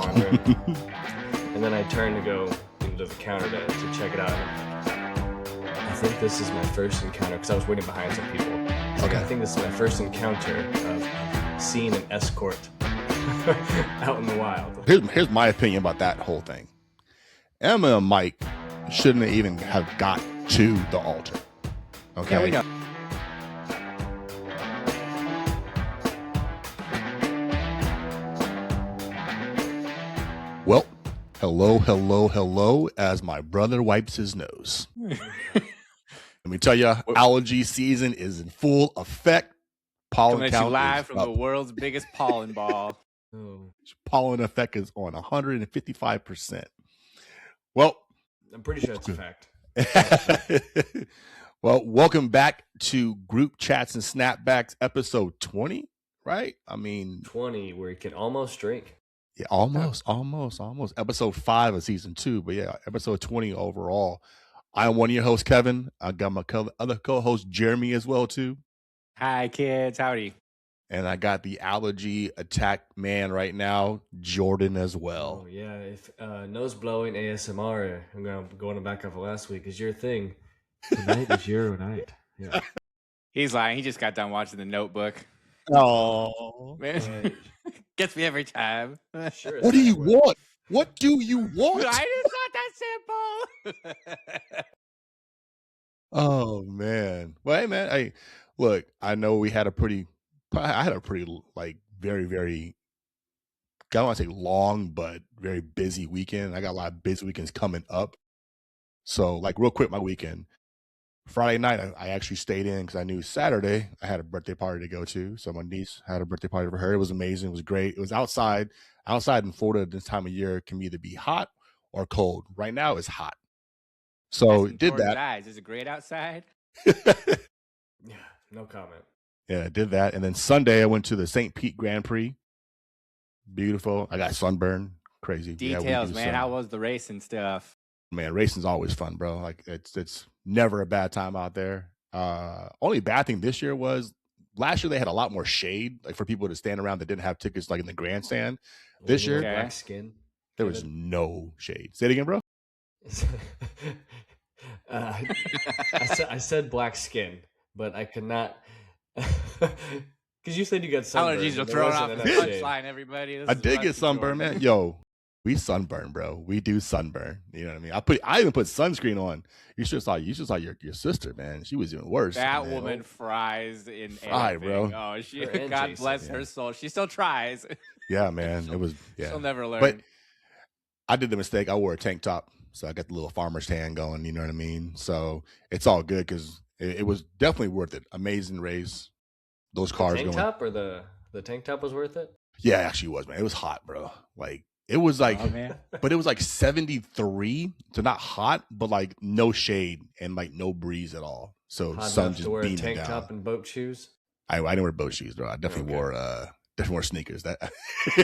wondering. And then I turned to go into the counter to check it out. I think this is my first encounter, because I was waiting behind some people. Okay. I think this is my first encounter of seeing an escort out in the wild. Here's my opinion about that whole thing. Emma and Mike shouldn't even have got to the altar. Okay. Yeah, we know. Well, hello, as my brother wipes his nose. Let me tell you, allergy season is in full effect. Pollen count live from the world's biggest pollen ball. Pollen effect is on 155%. Well, I'm pretty sure that's a fact. Well, welcome back to Group Chats and Snapbacks, episode 20, right? I mean, 20, where you can almost drink. Yeah, almost. Episode 5 of season 2, but yeah, episode 20 overall. I'm one of your hosts, Kevin. I got my other co-host, Jeremy, as well, too. Hi, kids. Howdy. And I got the allergy attack man right now, Jordan, as well. Oh, yeah. If nose blowing ASMR, I'm going back off of last week, is your thing. Tonight is your night. Yeah. He's lying. He just got done watching The Notebook. Oh, man. Gets me every time. Sure. What do you want? What do you want? It's not that simple. Oh, man. Well, hey, man. Look, I know I had a pretty, like, very, very, I don't want to say long, but very busy weekend. I got a lot of busy weekends coming up. So, like, real quick, my weekend. Friday night, I actually stayed in because I knew Saturday I had a birthday party to go to. So my niece had a birthday party for her. It was amazing. It was great. It was outside. Outside in Florida this time of year can either be hot or cold. Right now it's hot. So did that. Eyes. Is it great outside? Yeah, no comment. Yeah, did that. And then Sunday I went to the St. Pete Grand Prix. Beautiful. I got sunburned. Crazy. Details, man. How was the race and stuff? Man, racing's always fun, bro. Like it's never a bad time out there. Only bad thing this year was last year they had a lot more shade, like for people to stand around that didn't have tickets, like in the grandstand. This year, black skin. There was no shade. Say it again, bro. I said black skin, but I could not. Because you said you got sunburned. Allergies will throw off the punchline, everybody. I did get sunburned, man. Yo. We sunburn, bro. We do sunburn. You know what I mean? I even put sunscreen on. You should saw your sister, man. She was even worse. That woman fries in fried, bro. Oh, God bless her soul. She still tries. Yeah, man. It was. Yeah. She'll never learn. But I did the mistake. I wore a tank top, so I got the little farmer's tan going. You know what I mean? So it's all good because it was definitely worth it. Amazing race. Those cars the tank top or the tank top was worth it. Yeah, it actually was, man. It was hot, bro. Like. It was like, but it was like 73, so not hot, but like no shade and like no breeze at all. So hot sun just wear beaming a tank down. Top and boat shoes. I didn't wear boat shoes, bro. I definitely wore sneakers. That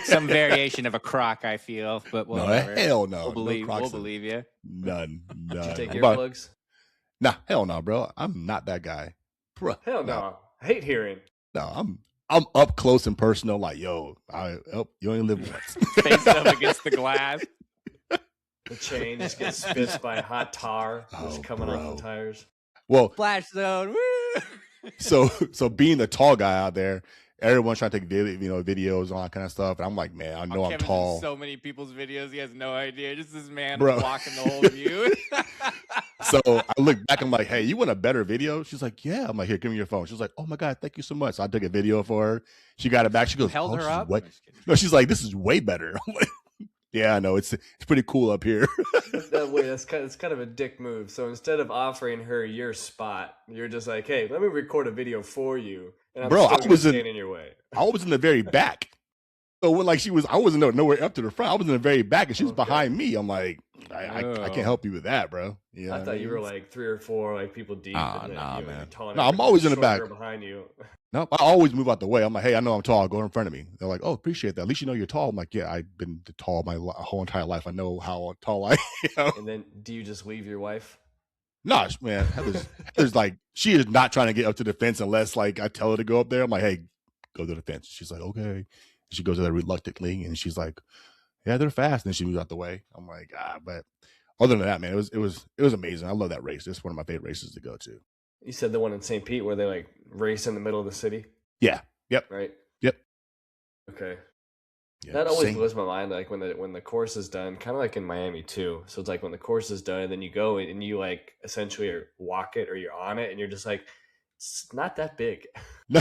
some variation of a Croc, I feel, but whatever. No, hell no. We'll believe you. None. Did you take earplugs? Nah, hell no, bro. I'm not that guy. Bro, hell no. I hate hearing. No, I'm up close and personal, like, yo, you only live once. Face up against the glass. The chain just gets spit by hot tar just coming off the tires. Well, Flash zone. Woo! So being the tall guy out there, everyone's trying to take videos and all that kind of stuff. And I'm like, man, I know I'm tall. In so many people's videos, he has no idea. Just this man blocking the whole view. So I look back, I'm like, hey, you want a better video? She's like, yeah. I'm like, here, give me your phone. She was like, oh my God, thank you so much. So I took a video for her. She got it back. She goes, held her up? No, she's like, this is way better. I'm like, yeah, I know. It's pretty cool up here. That's kind of a dick move. So instead of offering her your spot, you're just like, hey, let me record a video for you. And I'm still standing in your way. I was in the very back. So when I wasn't nowhere up to the front. I was in the very back and she was behind me. I'm like, I can't help you with that, bro. You know I thought you were like 3 or 4 like people deep. Nah, man. No, I'm always in the back. Behind you. No, I always move out the way. I'm like, hey, I know I'm tall. Go in front of me. They're like, oh, appreciate that. At least you know you're tall. I'm like, yeah, I've been tall my whole entire life. I know how tall I am. And then do you just leave your wife? No, man. Heather's like, she is not trying to get up to the fence unless like I tell her to go up there. I'm like, hey, go to the fence. She's like, okay. She goes there reluctantly and she's like, yeah, they're fast. And then she moved out the way. I'm like, but other than that, man, it was amazing. I love that race. It's one of my favorite races to go to. You said the one in St. Pete where they like race in the middle of the city? Yeah. Yep. Right? Yep. Okay. Yeah, that always blows my mind, like when the course is done, kind of like in Miami too. So it's like when the course is done, then you go and you like essentially walk it or you're on it and you're just like, it's not that big. No,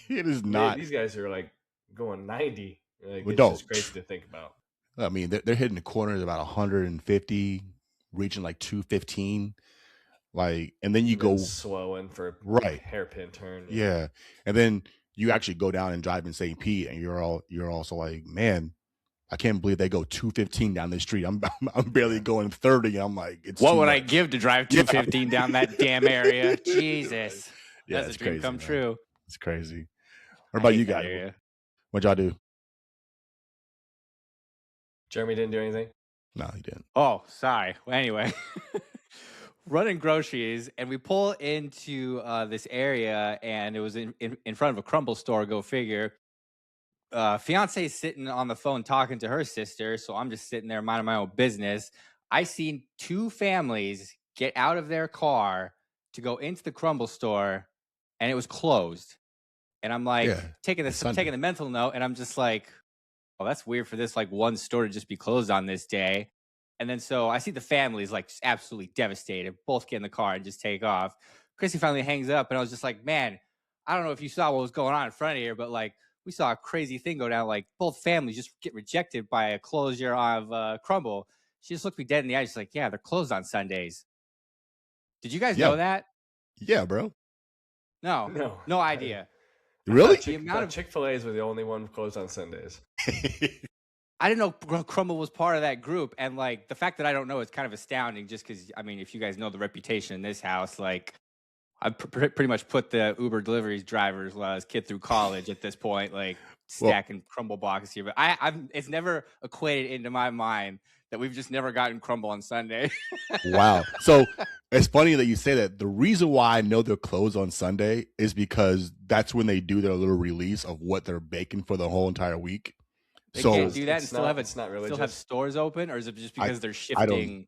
it is not. These guys are like going 90. Like, it's just crazy to think about. I mean, they're hitting the corners about 150, reaching like 215. Like, and then you go slowing for a hairpin turn. Yeah. And then you actually go down and drive in St. Pete, and you're also like, man, I can't believe they go 215 down the street. I'm barely going 30. I'm like, it's what would I give to drive 215 down that damn area? Jesus. Yeah, that's a dream come true. It's crazy. What about you guys? What'd y'all do? Jeremy didn't do anything? No, he didn't. Oh, sorry. Well, anyway, running groceries, and we pull into this area, and it was in front of a crumble store, go figure. Fiance's sitting on the phone talking to her sister, so I'm just sitting there minding my own business. I seen two families get out of their car to go into the crumble store, and it was closed. And I'm like taking the mental note, and I'm just like, oh, that's weird for this like one store to just be closed on this day. And then so I see the families like just absolutely devastated, both get in the car and just take off. Chrissy finally hangs up, and I was just like, man, I don't know if you saw what was going on in front of here, but like we saw a crazy thing go down. Like both families just get rejected by a closure of crumble. She just looked me dead in the eye. She's like, yeah, they're closed on Sundays. Did you guys know that? Yeah, bro. No idea. Really? Chick-fil-A's were the only one closed on Sundays. I didn't know Crumble was part of that group, and like the fact that I don't know is kind of astounding. Just because, I mean, if you guys know the reputation in this house, like I pretty much put the Uber deliveries drivers while I was a kid through college at this point, like stacking Crumble boxes here. But it's never equated into my mind that we've just never gotten Crumble on Sunday. Wow. So it's funny that you say that. The reason why I know they're closed on Sunday is because that's when they do their little release of what they're baking for the whole entire week. They can't do that and still have stores open, or is it just because they're shifting?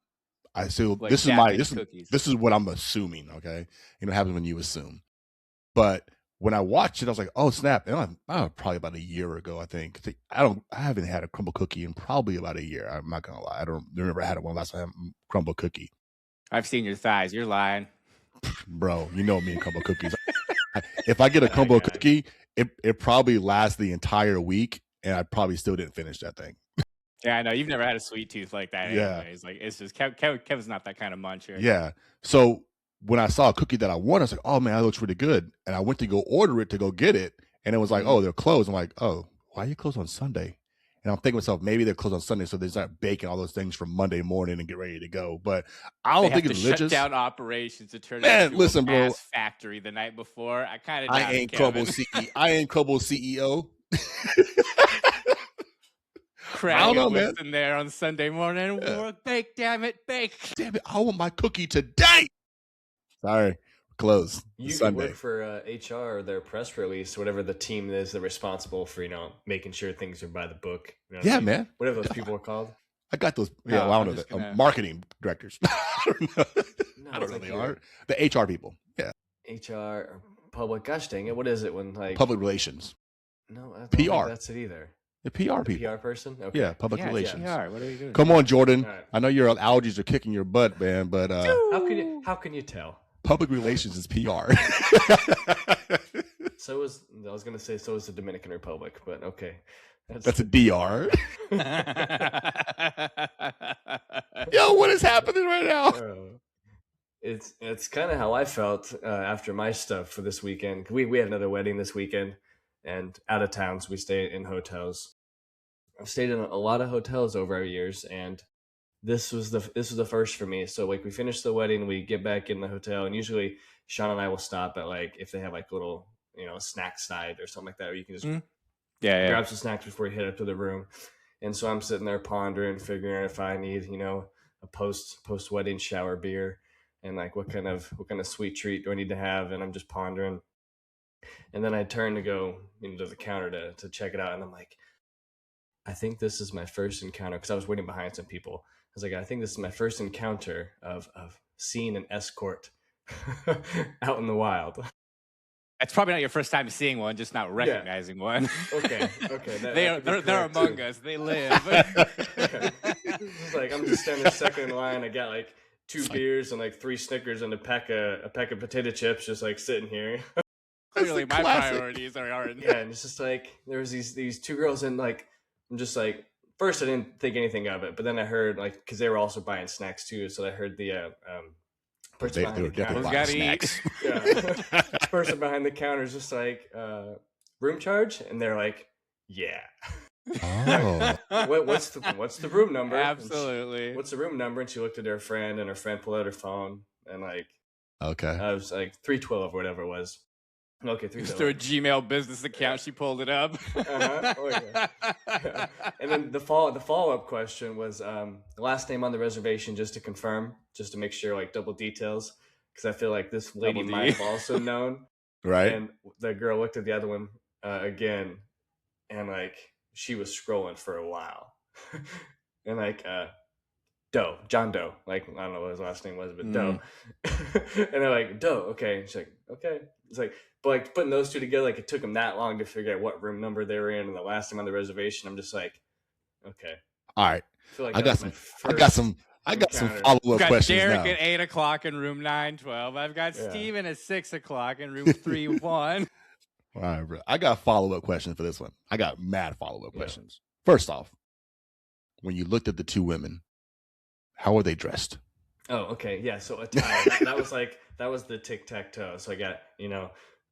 This is what I'm assuming. Okay, it happens when you assume. But when I watched it, I was like, oh snap! And probably about a year ago, I think. I haven't had a crumble cookie in probably about a year. I'm not gonna lie. I never had one last time. Crumble cookie. I've seen your thighs. You're lying, bro. You know me and crumble cookies. If I get a crumble cookie, it probably lasts the entire week. And I probably still didn't finish that thing. Yeah, I know. You've never had a sweet tooth like that anyways. Like, it's just Kevin's not that kind of muncher. Yeah. So when I saw a cookie that I wanted, I was like, oh, man, that looks really good. And I went to go order it to go get it. And it was like, oh, they're closed. I'm like, oh, why are you closed on Sunday? And I'm thinking to myself, maybe they're closed on Sunday, so they start baking all those things for Monday morning and get ready to go. But I don't think it's religious. Shut down operations to turn into a gas factory the night before. I ain't Crumble CEO. Craig was in there on Sunday morning. Bake, damn it, bake. Damn it, I want my cookie today. Sorry, closed. You can work for HR or their press release, whatever the team is that's responsible for, making sure things are by the book. Man. Whatever those people are called. I got those. Yeah, I don't know. Marketing directors. I don't know. I don't know they are. The HR people. Yeah. HR or public. Gosh dang it. What is it when like public relations? No, I don't PR. think that's it either. The PR people. PR person? Okay. Yeah, public relations. PR. What are you doing? Come on, Jordan. Right. I know your allergies are kicking your butt, man, but how can you tell? Public relations is PR. So is the Dominican Republic, but okay. That's a DR. Yo, what is happening right now? It's kind of how I felt after my stuff for this weekend. We had another wedding this weekend. And out of towns, we stay in hotels. I've stayed in a lot of hotels over our years, and this was the first for me. So like we finish the wedding, we get back in the hotel, and usually Sean and I will stop at like if they have like little snack side or something like that, where you can just grab some snacks before you head up to the room. And so I'm sitting there pondering, figuring out if I need a post wedding shower beer, and like what kind of sweet treat do I need to have, and I'm just pondering. And then I turn to go to the counter to check it out, and I'm like, I think this is my first encounter, because I was waiting behind some people. I was like, I think this is my first encounter of seeing an escort out in the wild. It's probably not your first time seeing one, just not recognizing one. Okay. They're among us. They live. It's like I'm just standing second in line. I got like 2 beers and like 3 Snickers and a pack of potato chips, just like sitting here. Clearly, my priorities are in. Yeah, and it's just like there was these 2 girls, and like I'm just like, first I didn't think anything of it, but then I heard, like, because they were also buying snacks too, so I heard the person behind the counter. Snacks. Yeah. Person behind the counter is just like, room charge, and they're like, yeah. Oh. What's the room number? Absolutely. What's the room number? And she looked at her friend, and her friend pulled out her phone, and like, okay, I was like 312 or whatever it was. Okay, 312. Just through a Gmail business account, she pulled it up. Oh, yeah. And then the follow-up question was the last name on the reservation, just to confirm, just to make sure, like, double details, because I feel like this lady might have also known. Right. And the girl looked at the other one again, and like she was scrolling for a while, and like John Doe, like I don't know what his last name was, but Doe. And they're like, Doe, okay. And she's like, okay. It's like, but like putting those 2 together, like it took them that long to figure out what room number they were in and the last name on the reservation. I'm just like, okay. All right. I got some follow-up got questions Derek now. at 8:00 in room 912. I've got Steven at 6:00 in room 31. All right, bro. I got follow-up questions for this one. I got mad follow-up questions. First off, when you looked at the 2 women, how were they dressed? Oh, okay. Yeah. So attire. that was the tic-tac-toe. So I got,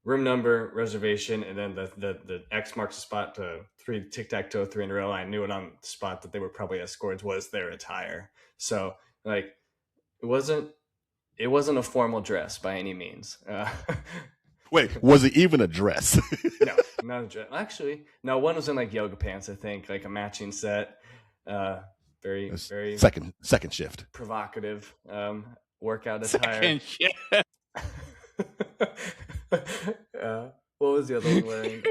room number, reservation, and then the X marks the spot to 3 tic-tac-toe, 3 in a row. I knew it on the spot that they were probably escorts was their attire. So like it wasn't a formal dress by any means. Wait, was it even a dress? No, not a dress. Actually, no, one was in like yoga pants, I think, like a matching set. Very second shift. Provocative workout attire. Second shift. What was the other one wearing?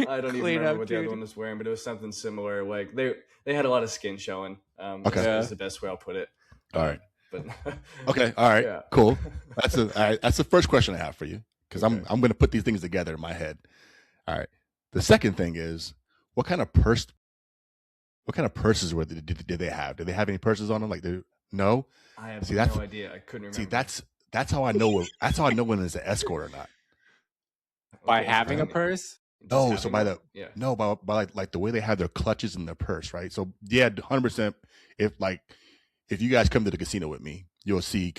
I don't even remember what the other one was wearing, but it was something similar. Like they had a lot of skin showing. Okay, that's the best way I'll put it. All right. But okay, all right, cool. That's the first question I have for you, because I'm going to put these things together in my head. All right. The second thing is, what kind of purses did they have? Did they have any purses on them? Like no. I have no idea. I couldn't remember. See, that's how I know. That's how I know when it's an escort or not. By having a purse? No, so by like the way they have their clutches in their purse, right? So yeah, 100%. If you guys come to the casino with me, you'll see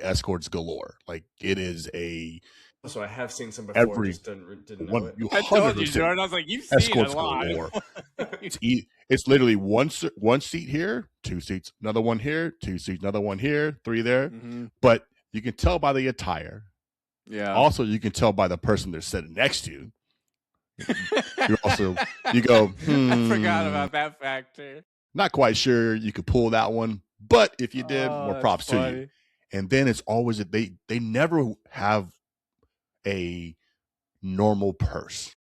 escorts galore. Like it is a. So I have seen some before. Just didn't know it. I told you, Jordan. I was like, you've seen a lot. Galore. It's literally one seat here, 2 seats, another one here, 2 seats, another one here, 3 there. Mm-hmm. But you can tell by the attire. Yeah. Also, you can tell by the person they're sitting next to. You go. I forgot about that factor. Not quite sure you could pull that one, but if you did, more props to you. And then it's always that they never have a normal purse,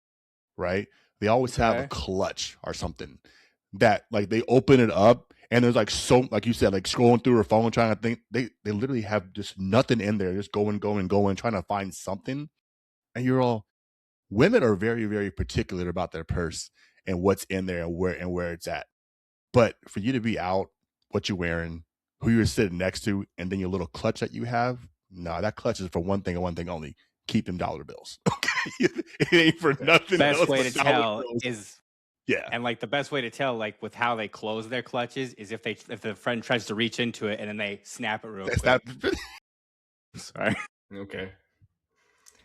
right? They always have a clutch or something that like they open it up and there's like like you said, like scrolling through her phone trying to think. They literally have just nothing in there, just going, trying to find something. And women are very, very particular about their purse and what's in there and where it's at. But for you to be out, what you're wearing, who you're sitting next to, and then your little clutch that you have, no, that clutch is for one thing and one thing only: keep them dollar bills. Okay, it ain't for nothing. Best way to tell is and like the best way to tell, like with how they close their clutches, is if the friend tries to reach into it and then they snap it real quick. Sorry. Okay.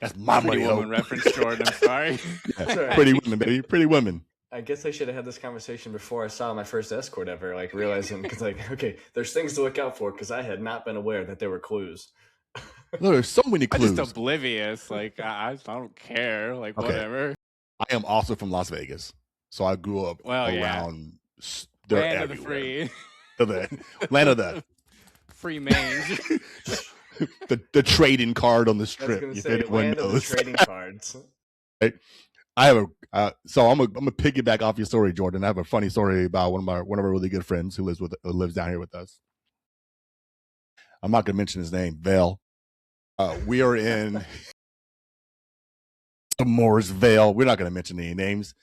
That's my Pretty money. Woman reference, Jordan. I'm sorry. Right. Pretty women, baby. Pretty women. I guess I should have had this conversation before I saw my first escort ever, like realizing, because like, okay, there's things to look out for, because I had not been aware that there were clues. No, there's so many clues. I'm just oblivious. Like, I don't care. Like, whatever. I am also from Las Vegas, so I grew up around land of the free. Land of the free mange. the trading card on the strip. I was gonna say, land of the trading cards. Right? I have a so I'm gonna piggyback off your story, Jordan. I have a funny story about one of our really good friends who lives down here with us. I'm not gonna mention his name, Vale. We are in Mooresville. We're not gonna mention any names.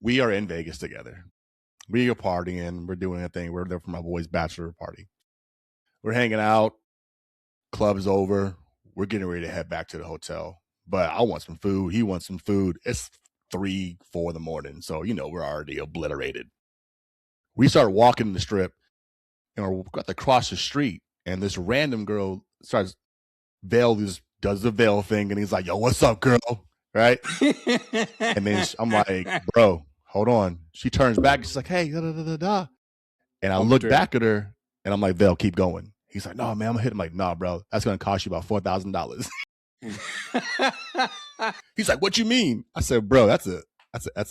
We are in Vegas together. We are partying. We're doing a thing. We're there for my boy's bachelor party. We're hanging out. Club's over. We're getting ready to head back to the hotel. But I want some food. He wants some food. It's 3, 4 in the morning. So, we're already obliterated. We start walking the strip and we're got to cross the street. And this random girl starts, does the Veil thing. And he's like, yo, what's up, girl? Right? And then I'm like, bro, hold on. She turns back. She's like, hey, da da da da. And I look back at her and I'm like, Veil, keep going. He's like, no, man, I'm gonna hit him. Like, nah, bro, that's gonna cost you about $4,000. He's like, what you mean? I said, bro, that's an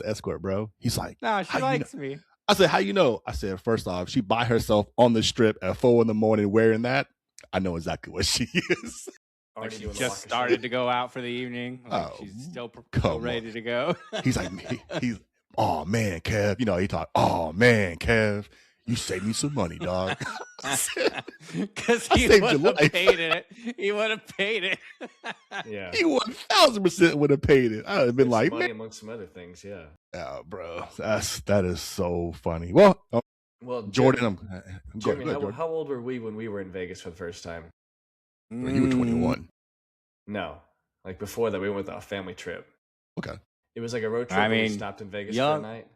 escort, bro. He's like, no, she likes me. I said, how you know? I said, first off, she by herself on the strip at 4 in the morning wearing that. I know exactly what she is. Like she just started to go out for the evening. Like she's still ready to go. He's like, oh man, Kev. He talk, oh man, Kev. You saved me some money, dog. Because he would have paid it. He would have paid it. Yeah. He 1,000% would have paid it. I would have been like, money amongst some other things, yeah. Oh, bro. That is so funny. Well, Jordan, Jeremy, how old were we when we were in Vegas for the first time? You were 21. No. Like before that, we went with a family trip. Okay. It was like a road trip. We stopped in Vegas for a night.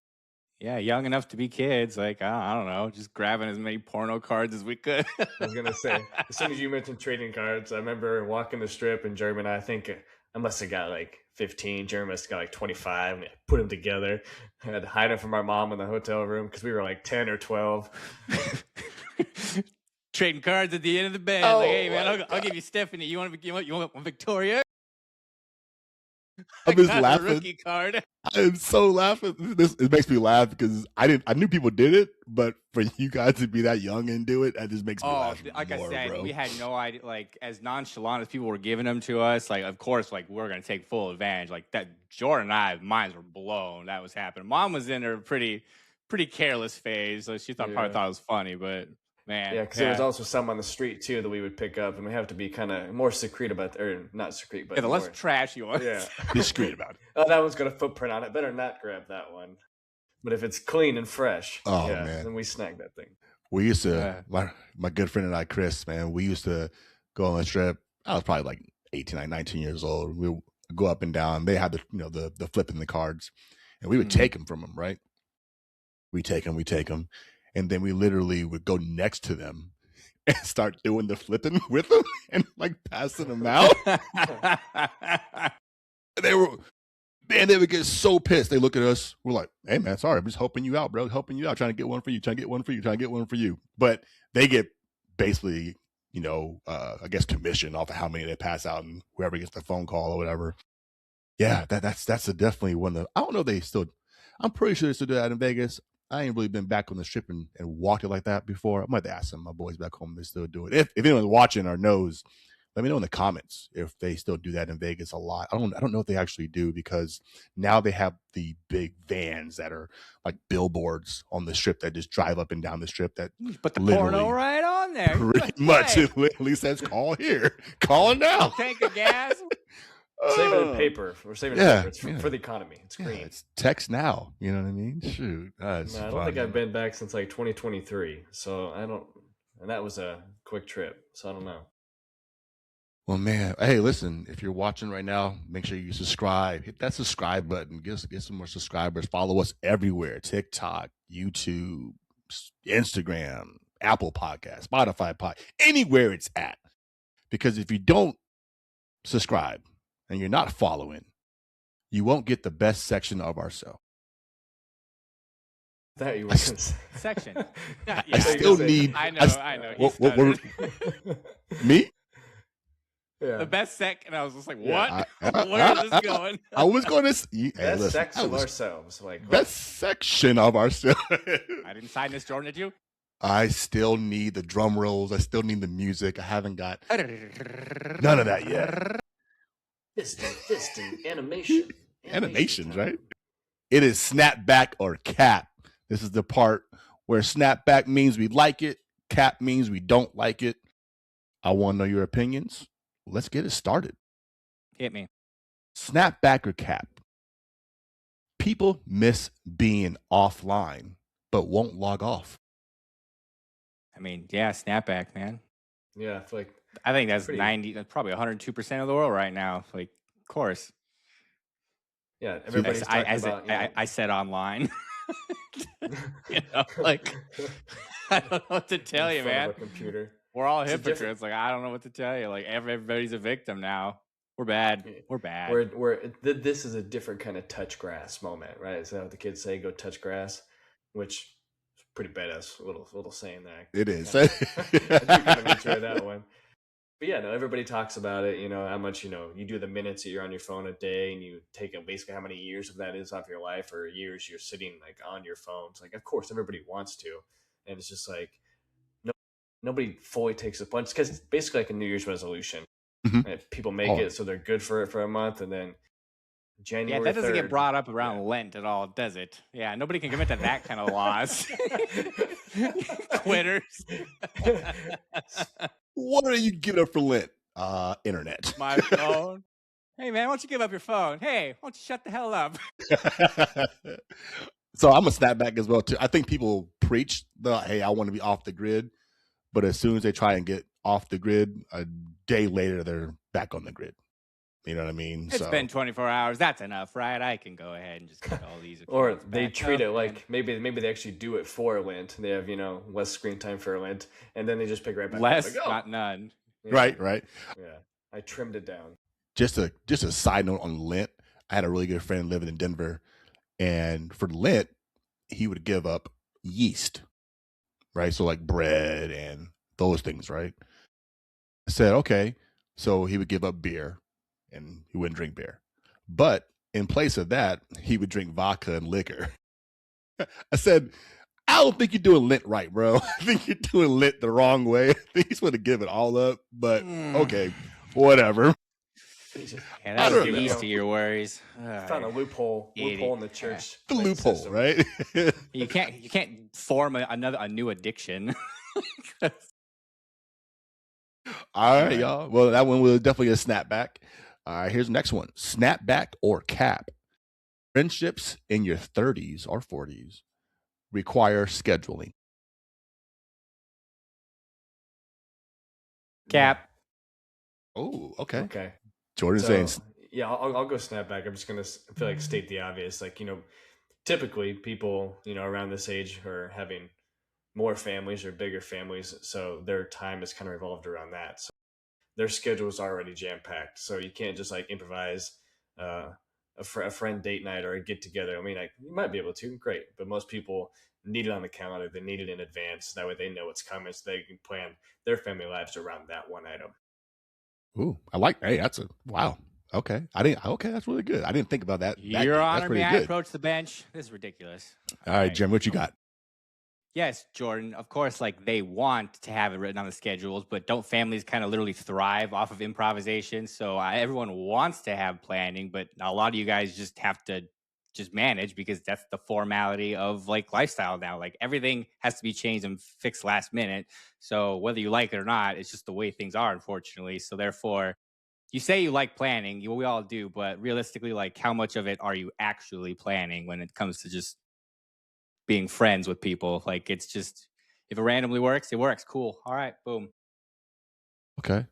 Yeah, young enough to be kids. Like, I don't know, just grabbing as many porno cards as we could. I was going to say, as soon as you mentioned trading cards, I remember walking the strip and Jeremy and I think I must have got like 15. Jeremy must have got like 25. And we put them together. I had to hide them from our mom in the hotel room because we were like 10 or 12. Trading cards at the end of the bed. Like, hey, man, I'll give you Stephanie. You want Victoria? I'm just laughing. Rookie card. I'm so laughing. It makes me laugh because I knew people did it, but for you guys to be that young and do it, that just makes me laugh. Like more, I said, bro. We had no idea. Like as nonchalant as people were giving them to us, like of course, like we're gonna take full advantage. Like that, Jordan and I, minds were blown. That was happening. Mom was in her pretty careless phase, so she probably thought it was funny, but. Man, because there was also some on the street too that we would pick up, and we have to be kind of more discreet about, or not discreet, but the less trashy ones. Yeah, discreet about it. Oh, that one's got a footprint on it. Better not grab that one. But if it's clean and fresh, man, then we snag that thing. We used to, my good friend and I, Chris, man, we used to go on a trip. I was probably like 18, 19 years old. We would go up and down. They had the flipping the cards, and we would take them from them, right? We take them. And then we literally would go next to them and start doing the flipping with them and like passing them out. They would get so pissed. They look at us. We're like, hey man, sorry. I'm just helping you out, bro. Helping you out. Trying to get one for you. But they get basically, I guess commission off of how many they pass out and whoever gets the phone call or whatever. Yeah, that's definitely one of the, I don't know if they still, I'm pretty sure they still do that in Vegas. I ain't really been back on the strip and walked it like that before. I might ask some of my boys back home if they still do it. If anyone's watching or knows, let me know in the comments if they still do that in Vegas a lot. I don't know if they actually do, because now they have the big vans that are like billboards on the strip that just drive up and down the strip. That put the porno right on there. Pretty much, it literally says "call here, call now." Tank of gas. Saving it in paper. We're saving it in paper. It's for the economy. It's green. It's text now. You know what I mean? Shoot. I don't think I've been back since like 2023. So and that was a quick trip. So I don't know. Well, man. Hey, listen, if you're watching right now, make sure you subscribe. Hit that subscribe button. Get some more subscribers. Follow us everywhere. TikTok, YouTube, Instagram, Apple Podcasts, Spotify, anywhere it's at. Because if you don't subscribe, and you're not following, you won't get the best section of our show. That you were section. I still need. I know. Me? Yeah. The best sec, and I was just like, "What? Where is this going?" I was going to best section of ourselves, like best section of ourselves. I didn't sign this, Jordan. Did you? I still need the drum rolls. I still need the music. I haven't got none of that yet. Fisting, animation, Animations, right? It is snapback or cap. This is the part where snapback means we like it, cap means we don't like it. I want to know your opinions. Let's get it started. Hit me. Snapback or cap? People miss being offline, but won't log off. I mean, yeah, snapback, man. Yeah, I feel like I think that's pretty- that's probably 102% of the world right now. Like, of course. yeah, everybody's talking about. I said online. Like, I don't know what to tell you, man. Computer. We're all hypocrites. Like, I don't know what to tell you. Like, everybody's a victim now. We're bad. We're bad. This is a different kind of touch grass moment, right? Is that what the kids say? Go touch grass, which is pretty badass. Little saying there. It is. I do kind of enjoy that one. But yeah, no, everybody talks about it. How much you do the minutes that you're on your phone a day, and you take basically how many years of that is off your life, or years you're sitting like on your phone. It's like, of course, everybody wants to, and it's just like nobody fully takes a punch because it's basically like a New Year's resolution. Mm-hmm. People make it so they're good for it for a month, and then January. Yeah, that doesn't 3rd, get brought up around Lent at all, does it? Yeah, nobody can commit to that kind of laws. Quitters. What are you giving up for Lent? Internet. My phone. Hey man, why don't you give up your phone? Hey, why don't you shut the hell up? So I'm a snapback as well too. I think people preach hey, I want to be off the grid, but as soon as they try and get off the grid, a day later they're back on the grid. You know what I mean? It's been 24 hours. That's enough, right? I can go ahead and just get all these. Or they treat it like maybe they actually do it for Lent. They have less screen time for Lent, and then they just pick right back less, up. not none. Yeah. Right. Yeah, I trimmed it down. Just a side note on Lent. I had a really good friend living in Denver, and for Lent, he would give up yeast, right? So like bread and those things, right? I said, okay. So he would give up beer and he wouldn't drink beer. But in place of that, he would drink vodka and liquor. I said, I don't think you're doing Lent right, bro. I think you're doing Lent the wrong way. I think he's going to give it all up, but okay, whatever. Yeah, that's the least of your worries. Found a loophole in the church. The loophole, system. Right? You can't form a new addiction. All right, y'all. Well, that one was definitely a snapback. All right, here's the next one. Snapback or cap? Friendships in your 30s or 40s require scheduling. Cap. Oh, okay. Okay. Jordan's saying. Yeah, I'll go snapback. I'm just going to state the obvious. Like, typically people, around this age are having more families or bigger families. So their time is kind of revolved around that. So their schedule is already jam-packed. So you can't just like improvise a friend date night or a get together. I mean, you might be able to, great. But most people need it on the calendar. They need it in advance. That way they know what's coming so they can plan their family lives around that one item. Ooh, hey, that's wow. Okay. That's really good. I didn't think about that. Your Honor, may I approach the bench? This is ridiculous. All right, Jim, what you got? Yes, Jordan. Of course, like they want to have it written on the schedules, but don't families kind of literally thrive off of improvisation? So everyone wants to have planning, but a lot of you guys just have to just manage because that's the formality of like lifestyle now. Like everything has to be changed and fixed last minute. So whether you like it or not, it's just the way things are, unfortunately. So therefore, you say you like planning, we all do, but realistically, like how much of it are you actually planning when it comes to just being friends with people? Like it's just, if it randomly works, it works. Cool. All right. Boom. Okay.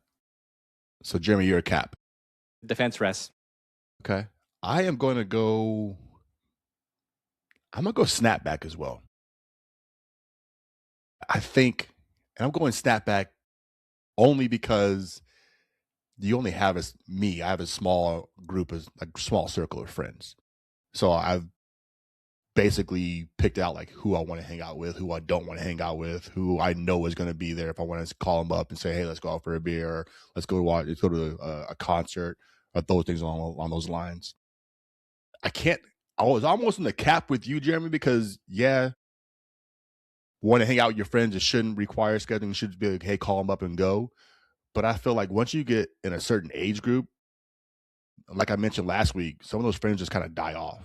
So Jeremy, you're a cap. Defense rest. Okay. I'm going to go snapback as well. I think, and I'm going snapback only because you only have I have a small group, like small circle of friends. So I've basically picked out like who I want to hang out with, who I don't want to hang out with, who I know is going to be there if I want to call them up and say, hey, let's go out for a beer, or let's go to a concert, or those things along those lines. I was almost in the cap with you, Jeremy, because want to hang out with your friends, it shouldn't require scheduling. It should be like, hey, call them up and go. But I feel like once you get in a certain age group, like I mentioned last week, some of those friends just kind of die off.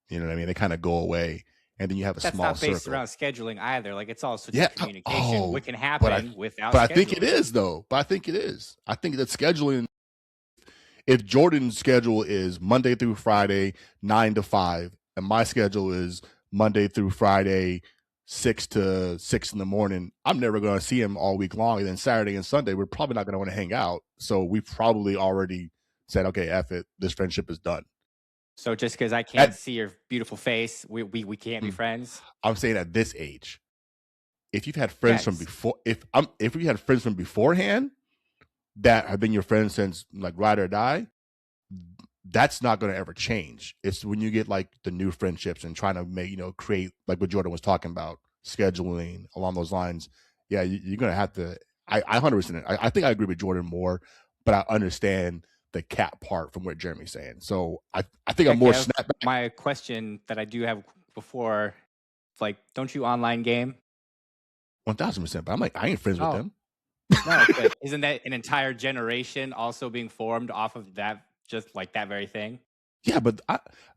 You know what I mean? They kind of go away, and then you have a That's small not based circle. around scheduling either. Like it's all switch Yeah. communication. Oh, What can but happen without I scheduling? think it is though. But I think it is. I think that scheduling. If Jordan's schedule is Monday through Friday, 9 to 5, and my schedule is Monday through Friday, 6 to 6 in the morning, I'm never going to see him all week long. And then Saturday and Sunday, we're probably not going to want to hang out. So we probably already said, okay, F it, this friendship is done. So just because I can't see your beautiful face, we can't be friends? I'm saying at this age, if you've had friends from before, if we had friends from beforehand that have been your friends since like ride or die, that's not going to ever change. It's when you get like the new friendships and trying to make, create like what Jordan was talking about, scheduling along those lines. Yeah, you're going to have to. I 100%. I think I agree with Jordan more, but I understand the cap part from what Jeremy's saying. So I think I'm more snapback. My question that I do have before, like, don't you online game? 1000%. But I'm like, I ain't friends with them. No, but isn't that an entire generation also being formed off of that, just like that very thing? Yeah, but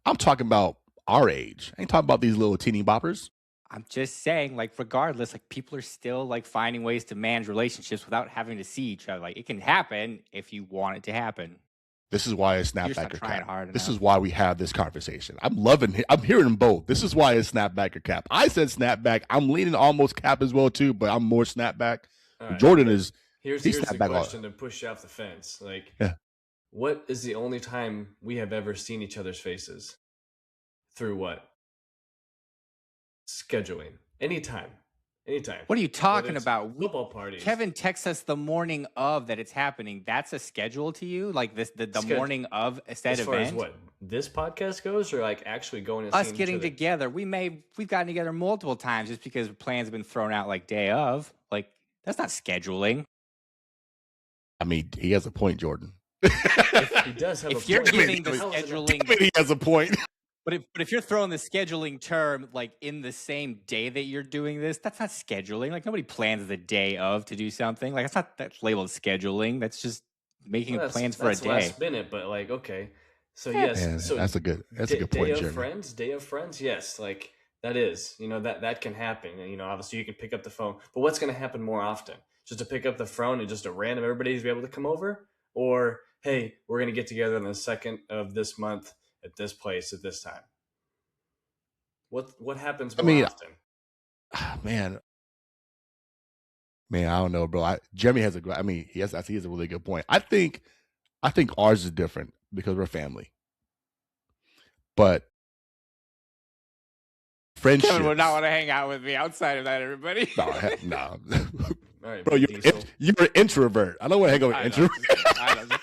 I'm talking about our age. I ain't talking about these little teeny boppers. I'm just saying, like, regardless, like, people are still like finding ways to manage relationships without having to see each other. Like, it can happen if you want it to happen. This is why it's snapback or cap. This is why we have this conversation. I'm hearing them both. This is why it's snapback or cap. I said snapback. I'm leaning almost cap as well too, but I'm more snapback. Right. Jordan is. Here's the question to push you off the fence. Like, what is the only time we have ever seen each other's faces? Through what? Scheduling. Anytime. What are you talking about? Football parties. Kevin texts us the morning of that it's happening. That's a schedule to you? Like the morning of a said event? As far as what this podcast goes, or like actually going and us getting together. We've gotten together multiple times just because plans have been thrown out like day of. Like, that's not scheduling. I mean, he has a point, Jordan. He does have a point. If you're giving the scheduling, he has a point. But if you're throwing the scheduling term like in the same day that you're doing this, that's not scheduling. Like, nobody plans the day of to do something. Like, that's labeled scheduling. That's just making plans for a day. Last minute, but like, okay. So yes, man, so that's a good point, Jeremy. Day of friends, yes, like that is, that can happen. And obviously you can pick up the phone, but what's going to happen more often? Just to pick up the phone and just a random everybody's be able to come over, or hey, we're going to get together on the 2nd of this month at this place at this time. What happens more often? Man, I don't know, bro. Jeremy has he has a really good point. I think ours is different because we're family. But friendship. Kevin would not want to hang out with me outside of that, everybody. No. All right, bro, you're an introvert. I don't want to hang out with introverts. I know.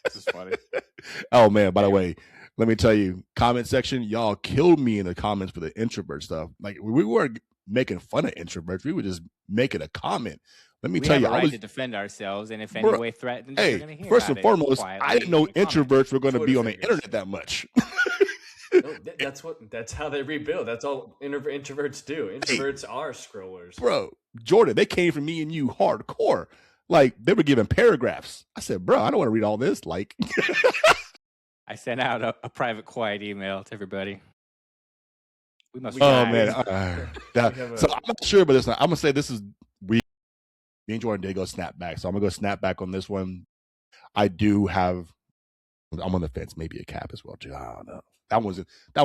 This is funny. Oh man, by the way, let me tell you, comment section, y'all killed me in the comments for the introvert stuff. Like, we weren't making fun of introverts. We were just making a comment. Let me tell you, I was to defend ourselves, and if any way threatened, we're going to hear first and foremost, I didn't know introverts were going to be on the internet that much. No, that's how they rebuild. That's all introverts do. Introverts are scrollers. Bro, Jordan, they came from me and you hardcore. Like, they were giving paragraphs. I said, bro, I don't want to read all this. Like, I sent out a private quiet email to everybody. We must. Oh man. So I'm not sure, but I'm gonna say this is me and Jordan did go snapback. So I'm gonna go snapback on this one. I'm on the fence, maybe a cap as well, too. I don't know. That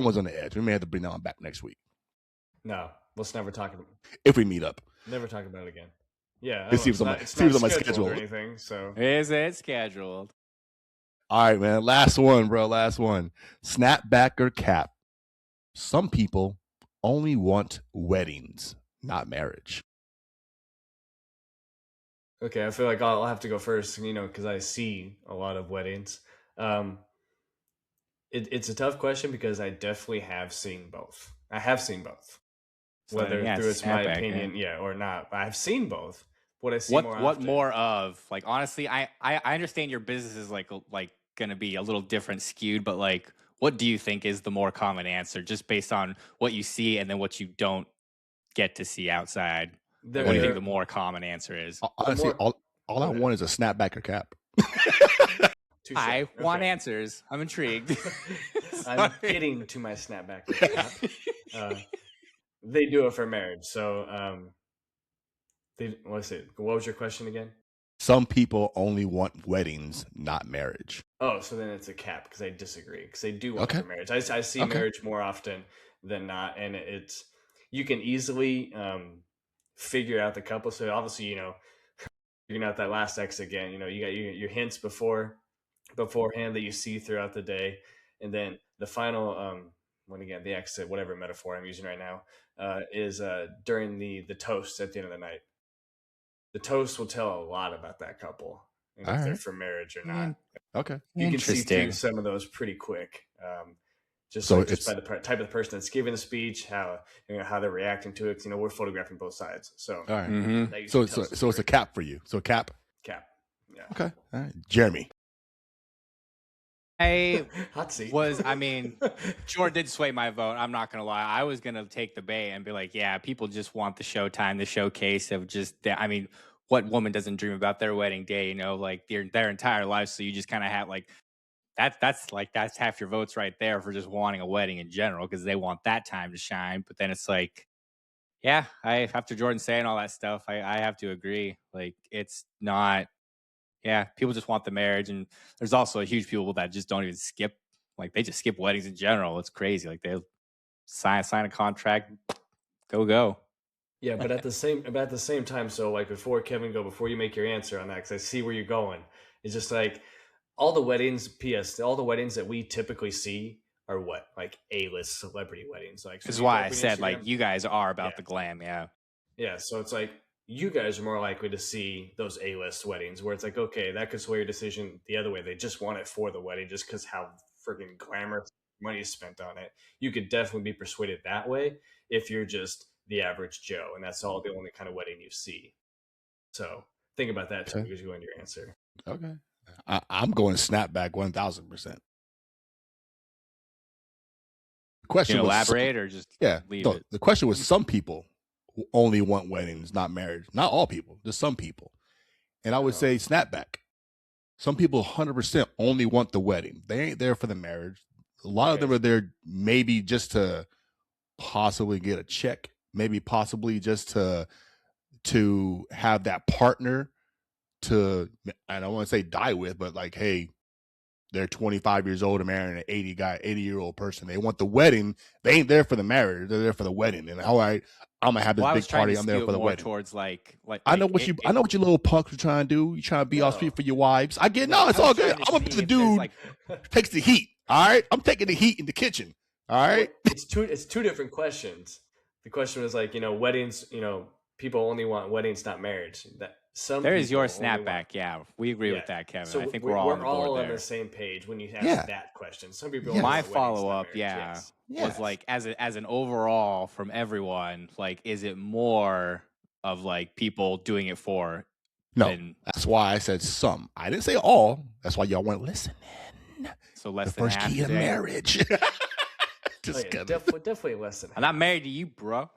one's on the edge. We may have to bring that one back next week. No, let's never talk about it. If we meet up. Never talk about it again. Yeah. It seems on my schedule. Or anything, so. Is it scheduled? All right, man. Last one, bro. Last one. Snapback or cap. Some people only want weddings, not marriage. Okay, I feel like I'll have to go first, because I see a lot of weddings. It's a tough question because I definitely have seen both. I have seen both. Whether through it's my opinion, or not. I've seen both. What I see more often. What more of? Like, honestly, I understand your business is like going to be a little different skewed, but like, what do you think is the more common answer, just based on what you see and then what you don't get to see outside? What do you think the more common answer is? Honestly, all I want is a snapback or cap. Touche. I want Okay. answers. I'm intrigued. I'm getting to my snapback cap. They do it for marriage. So, let's see. What was your question again? Some people only want weddings, not marriage. Oh, so then it's a cap because I disagree because they do want it for marriage. I see Okay. marriage more often than not, and it's you can easily figure out the couple. So obviously, figuring out that last X again. You got your hints beforehand that you see throughout the day, and then the final when again the exit, whatever metaphor I'm using right now, is during the toast at the end of the night. The toast will tell a lot about that couple and if they're for marriage or not. Okay. You can see through some of those pretty quick. Just by the type of the person that's giving the speech, how they're reacting to it. We're photographing both sides. So, all right. Mm-hmm. So it's a cap for you. So cap. Yeah. Okay. All right. Jeremy. Hot seat. Jordan did sway my vote. I'm not going to lie. I was going to take the bait and be like, yeah, people just want the showtime, the showcase of just, what woman doesn't dream about their wedding day, like their entire life. So you just kind of have like, that's half your votes right there for just wanting a wedding in general, because they want that time to shine. But then it's like, yeah, after Jordan saying all that stuff, I have to agree. Like, it's not, yeah, people just want the marriage. And there's also a huge people that just don't even skip, like they just skip weddings in general. It's crazy. Like they sign a contract, go. Yeah, but at the same time, so like before you make your answer on that, because I see where you're going, it's just like all the weddings. All the weddings that we typically see are what, like A-list celebrity weddings. Like, this is why I said like you guys are about the glam. Yeah, so it's like you guys are more likely to see those A-list weddings where it's like, okay, that could sway your decision the other way. They just want it for the wedding just because how freaking glamorous money is spent on it. You could definitely be persuaded that way if you're just the average Joe, and that's all the only kind of wedding you see. So think about that too, because you go into your answer. Okay. I'm going snapback 1,000%. The question was elaborate or just leave it? The question was some people only want weddings, not marriage. Not all people, just some people. And I would say snapback. Some people 100% only want the wedding. They ain't there for the marriage. A lot of them are there maybe just to possibly get a check, maybe possibly just to have that partner to, I don't want to say die with, but like, hey, they're 25 years old and marrying an 80-year-old person. They want the wedding. They ain't there for the marriage. They're there for the wedding. And all right, I'm gonna have this big party. I'm there for the wedding. Towards like I know what you little punks are trying to do. You trying to be all sweet for your wives. I get it's all good. I'm gonna be the dude takes the heat. All right, I'm taking the heat in the kitchen. All right, it's two different questions. The question was like, weddings. People only want weddings, not marriage. There is your snapback. Yeah, we agree with that, Kevin. So I think we're all on the same page when you ask that question. Some people. My follow up, was like as an overall from everyone. Like, is it more of like people doing it for? No, that's why I said some. I didn't say all. That's why y'all want to listen. So less the than first half key to marriage. Definitely less than half. I'm not married to you, bro.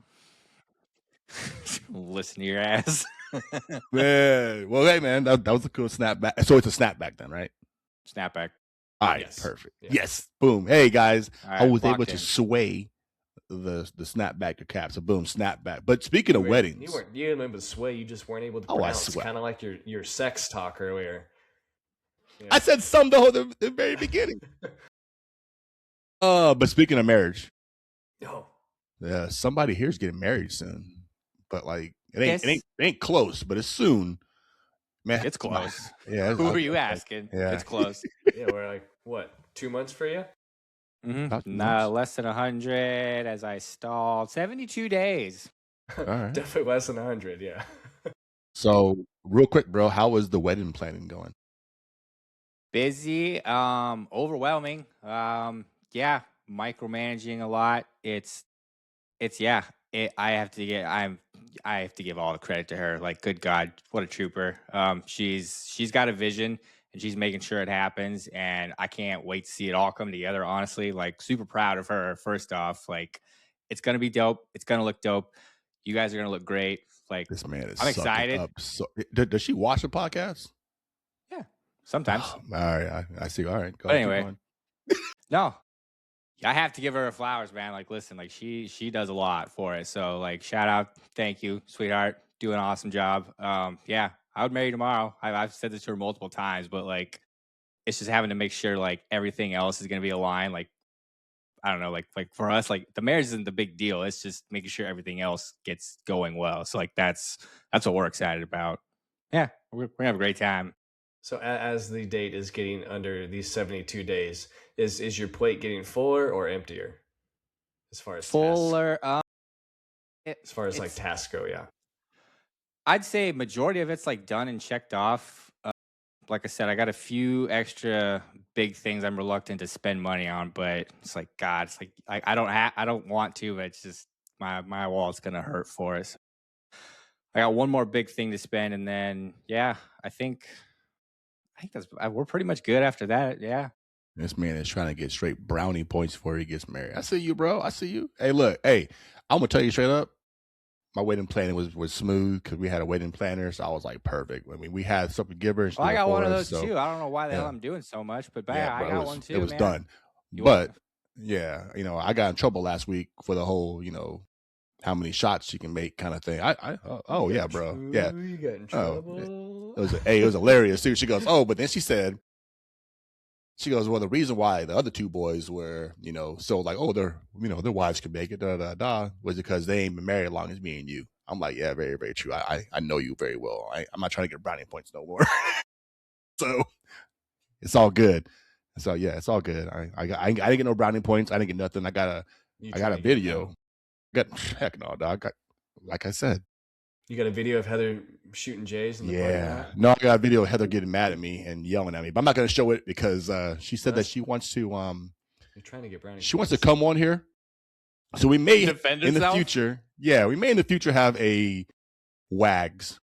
Listen to your ass. Man, well, hey, man, that was a cool snapback. So it's a snapback then, right? Snapback. All right, perfect. Yeah. Yes, boom. Hey, guys, I was able to sway the snapback to cap. So boom, snapback. But speaking of weddings, you didn't able to sway. You just weren't able to pronounce. Kind of like your sex talk earlier. Yeah. I said some the very beginning. But speaking of marriage, somebody here's getting married soon. But like it ain't close, but it's soon. Man, it's close. Yeah. Who are you asking? Yeah. It's close. Yeah, we're like, what, 2 months for you? Mm-hmm. Nah, less than 100 as I stalled. 72 days. All right. Definitely less than 100, yeah. So real quick, bro, how is the wedding planning going? Busy, overwhelming. Micromanaging a lot. I have to give all the credit to her. Like, good God, what a trooper. She's got a vision and she's making sure it happens. And I can't wait to see it all come together. Honestly, like, super proud of her. First off, like, it's going to be dope. It's going to look dope. You guys are going to look great. Like, this man is I'm excited. Up. So, does she watch the podcast? Yeah. Sometimes. All right, I see. All right, go But ahead, keep anyway, going. no, I have to give her flowers, man. Like, listen, like she does a lot for it. So, like, shout out, thank you, sweetheart, do an awesome job. Yeah, I would marry you tomorrow. I've said this to her multiple times, but like, it's just having to make sure like everything else is gonna be aligned. Like, I don't know, like for us, like the marriage isn't the big deal. It's just making sure everything else gets going well. So like that's what we're excited about. Yeah, we're gonna have a great time. So as the date is getting under these 72 days, is your plate getting fuller or emptier? As far as Fuller. as far as like tasks go, yeah. I'd say majority of it's like done and checked off. Like I said, I got a few extra big things I'm reluctant to spend money on, but it's like God, it's like I don't want to, but it's just my wallet's gonna hurt for it. So I got one more big thing to spend, and then yeah, I think that's we're pretty much good after that. Yeah. This man is trying to get straight brownie points before he gets married. I see you, bro. I see you. Hey, look. Hey, I'm gonna tell you straight up. My wedding planning was smooth because we had a wedding planner, so I was like perfect. I mean, we had something to give her. Well, I got one of those too. I don't know why the hell I'm doing so much, but yeah, I got one too. It was done. But yeah, I got in trouble last week for the whole, how many shots she can make kind of thing. Oh yeah, bro. Yeah. You got in trouble. It was hilarious too. She goes, oh, but then she goes, well, the reason why the other two boys were, so like, oh, their wives could make it, was because they ain't been married as long as me and you. I'm like, yeah, very, very true. I know you very well. I'm not trying to get brownie points no more. So it's all good. So yeah, it's all good. I didn't get no brownie points. I didn't get nothing. I got a video. Heck no, dog. Like I said. You got a video of Heather shooting Jays in the parking lot? No, I got a video of Heather getting mad at me and yelling at me, but I'm not going to show it because she said that she wants to. You're trying to get brownie. She wants to come on here, so we may in the future. Yeah, we may in the future have a WAGs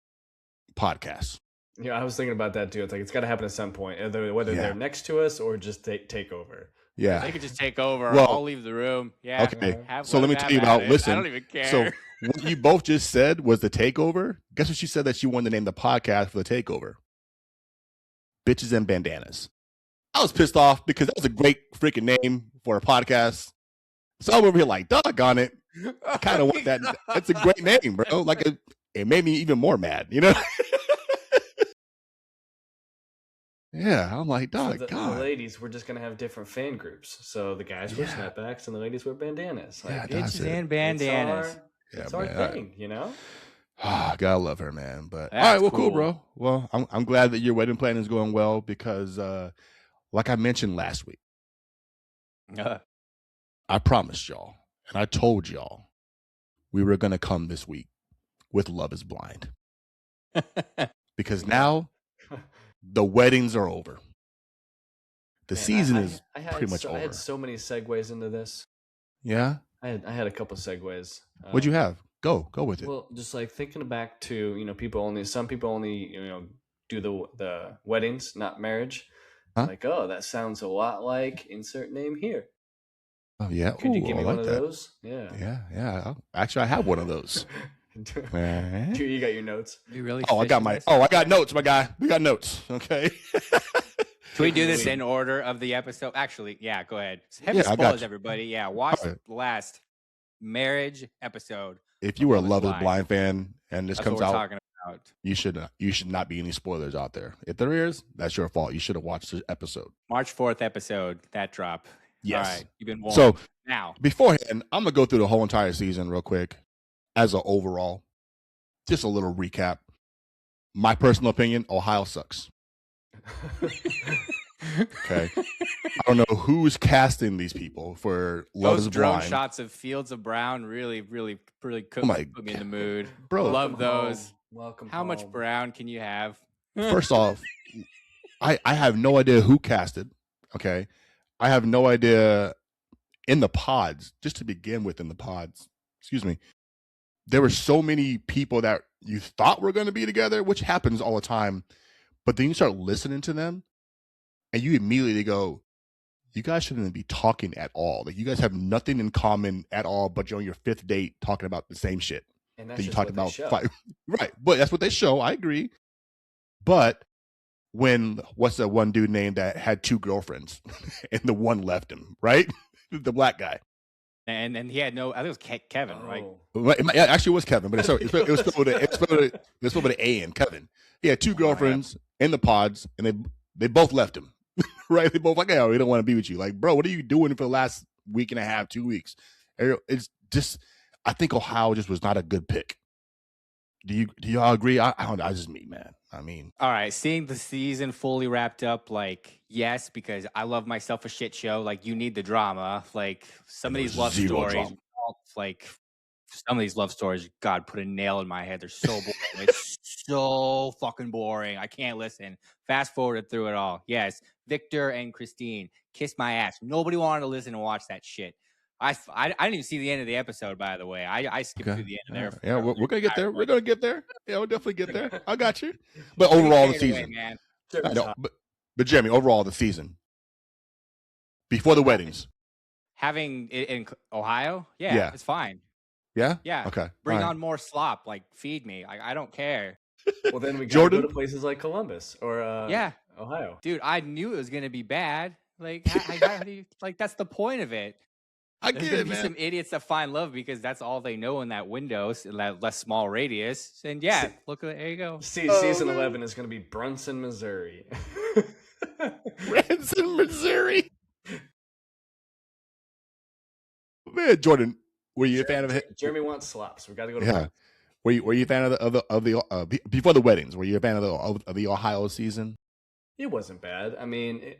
podcast. Yeah, I was thinking about that too. It's like it's got to happen at some point, whether they're next to us or just take over. Yeah, they could just take over. Well, I'll leave the room. Yeah. Okay. So let me tell you about. Listen, I don't even care. So what you both just said was the takeover. Guess what she said that she wanted to name the podcast for the takeover? Bitches and Bandanas. I was pissed off because that was a great freaking name for a podcast. So I'm over here like, doggone it. I kind of want that. That's a great name, bro. Like it made me even more mad, Yeah, I'm like, dog. So the ladies, we're just gonna have different fan groups. So the guys wear snapbacks and the ladies wear bandanas. Like, bitches and bandanas. It's our thing, Gotta love her, man. But all right, well, cool, bro. Well, I'm glad that your wedding plan is going well because, like I mentioned last week, I promised y'all and I told y'all we were gonna come this week with Love Is Blind because now. The weddings are over. The season is pretty much over. I had so many segues into this. Yeah? I had a couple segues. What'd you have? Go with it. Well, just like thinking back to, some people only, do the weddings, not marriage. Huh? Like, oh, that sounds a lot like insert name here. Oh, yeah. Could you give me one of those? Yeah. Yeah. Actually, I have one of those. You got your notes? You really? I got notes, my guy. We got notes. Okay. Can we do this in order of the episode? Actually, yeah. Go ahead. Heavy spoilers, everybody. Yeah, watch the last marriage episode. If you were a Love Is Blind fan and this comes out, talking about. You should not be any spoilers out there. If there is, that's your fault. You should have watched the episode. March 4th episode. That drop. Yes. All right. You've been warned. So now, beforehand, I'm gonna go through the whole entire season real quick. As an overall, just a little recap. My personal opinion, Ohio sucks. Okay. I don't know who's casting these people for Love Is Blind. Those drone shots of fields of brown really put me in the mood. Bro, love those. Welcome How much brown can you have? First off, I have no idea who casted. Okay. I have no idea in the pods, just to begin with in the pods. Excuse me. There were so many people that you thought were going to be together, which happens all the time. But then you start listening to them and you immediately go, you guys shouldn't be talking at all. Like, you guys have nothing in common at all, but you're on your fifth date talking about the same shit. And that's that you talked about. Right. But that's what they show. I agree. But when what's that one dude named that had 2 girlfriends and the one left him, right? The black guy. And he had no. I think it was Kevin, right? Actually, it was Kevin, but it was spelled with an A in Kevin. He had 2 girlfriends in the pods, and they both left him. Right? They both like, "Oh, we don't want to be with you." Like, bro, what are you doing for the last week and a half, 2 weeks? It's just, I think Ohio just was not a good pick. Do y'all agree? I don't know. I just me, man. I mean, all right. Seeing the season fully wrapped up, like, yes, because I love myself a shit show. Like, you need the drama. Like, some of these love stories, like some of these love stories, God, put a nail in my head. They're so boring. It's so fucking boring. I can't listen. Fast forwarded through it all. Yes, Victor and Christine, kiss my ass. Nobody wanted to listen and watch that shit. I didn't even see the end of the episode, by the way. I skipped through the end of there. Yeah, we're gonna get there. We're gonna get there. Yeah, we'll definitely get there. I got you. But overall, the season, man. But Jeremy, overall, the season before the weddings, having it in Ohio, yeah, it's fine. Yeah. Okay. Bring on more slop. Like, feed me. I don't care. Well, then we gotta go to places like Columbus or Ohio. Dude, I knew it was gonna be bad. Like, how do you, like, that's the point of it. I get it, man. Some idiots that find love because that's all they know in that window, in that less small radius. And yeah, look at there you go. Season 11 is going to be Brunson, Missouri. Branson, Missouri. Man, Jordan, were you a fan of it? Jeremy wants slops. We got to go to. Yeah. Were you a fan of the before the weddings? Were you a fan of the Ohio season? It wasn't bad. I mean.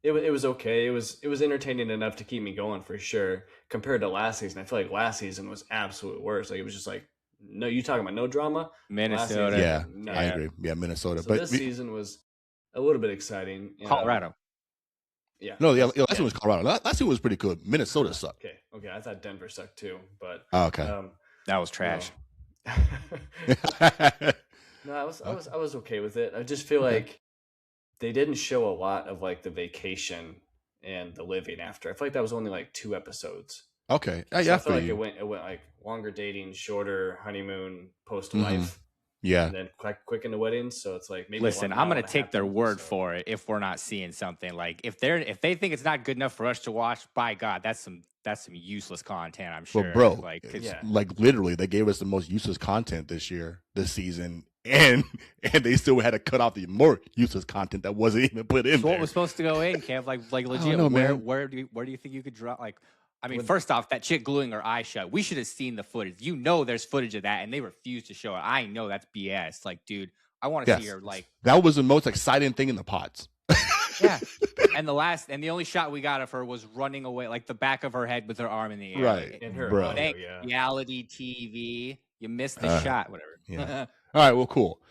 It was okay. It was entertaining enough to keep me going for sure. Compared to last season, I feel like last season was absolute worst. Like, it was just like, no, you talking about no drama? Minnesota. Season, I agree. Yeah, Minnesota. So but this season was a little bit exciting. Colorado. Yeah. No, last season was Colorado. Last season was pretty good. Minnesota sucked. Okay. I thought Denver sucked too, but okay. That was trash. No, I was okay with it. I just feel like they didn't show a lot of like the vacation and the living after. I feel like that was only like 2 episodes. Okay. So I feel like it went like longer dating, shorter honeymoon, post life. Yeah. And then quick into weddings. So it's like, maybe. Listen, I'm gonna take their word for it if we're not seeing something. Like, if they think it's not good enough for us to watch, by God, that's some useless content, I'm sure. Well, bro, like literally they gave us the most useless content this season. And they still had to cut off the more useless content that wasn't even put in there. What was supposed to go in, Kev? Like legit. Where do you think you could draw? Like, I mean, first off, that chick gluing her eye shut. We should have seen the footage. There's footage of that, and they refused to show it. I know that's BS. Like, dude, I want to see her. Like, that was the most exciting thing in the pods. Yeah. And the only shot we got of her was running away, like the back of her head with her arm in the air. Right. In her reality TV. You missed the shot. Whatever. Yeah. All right, well, cool.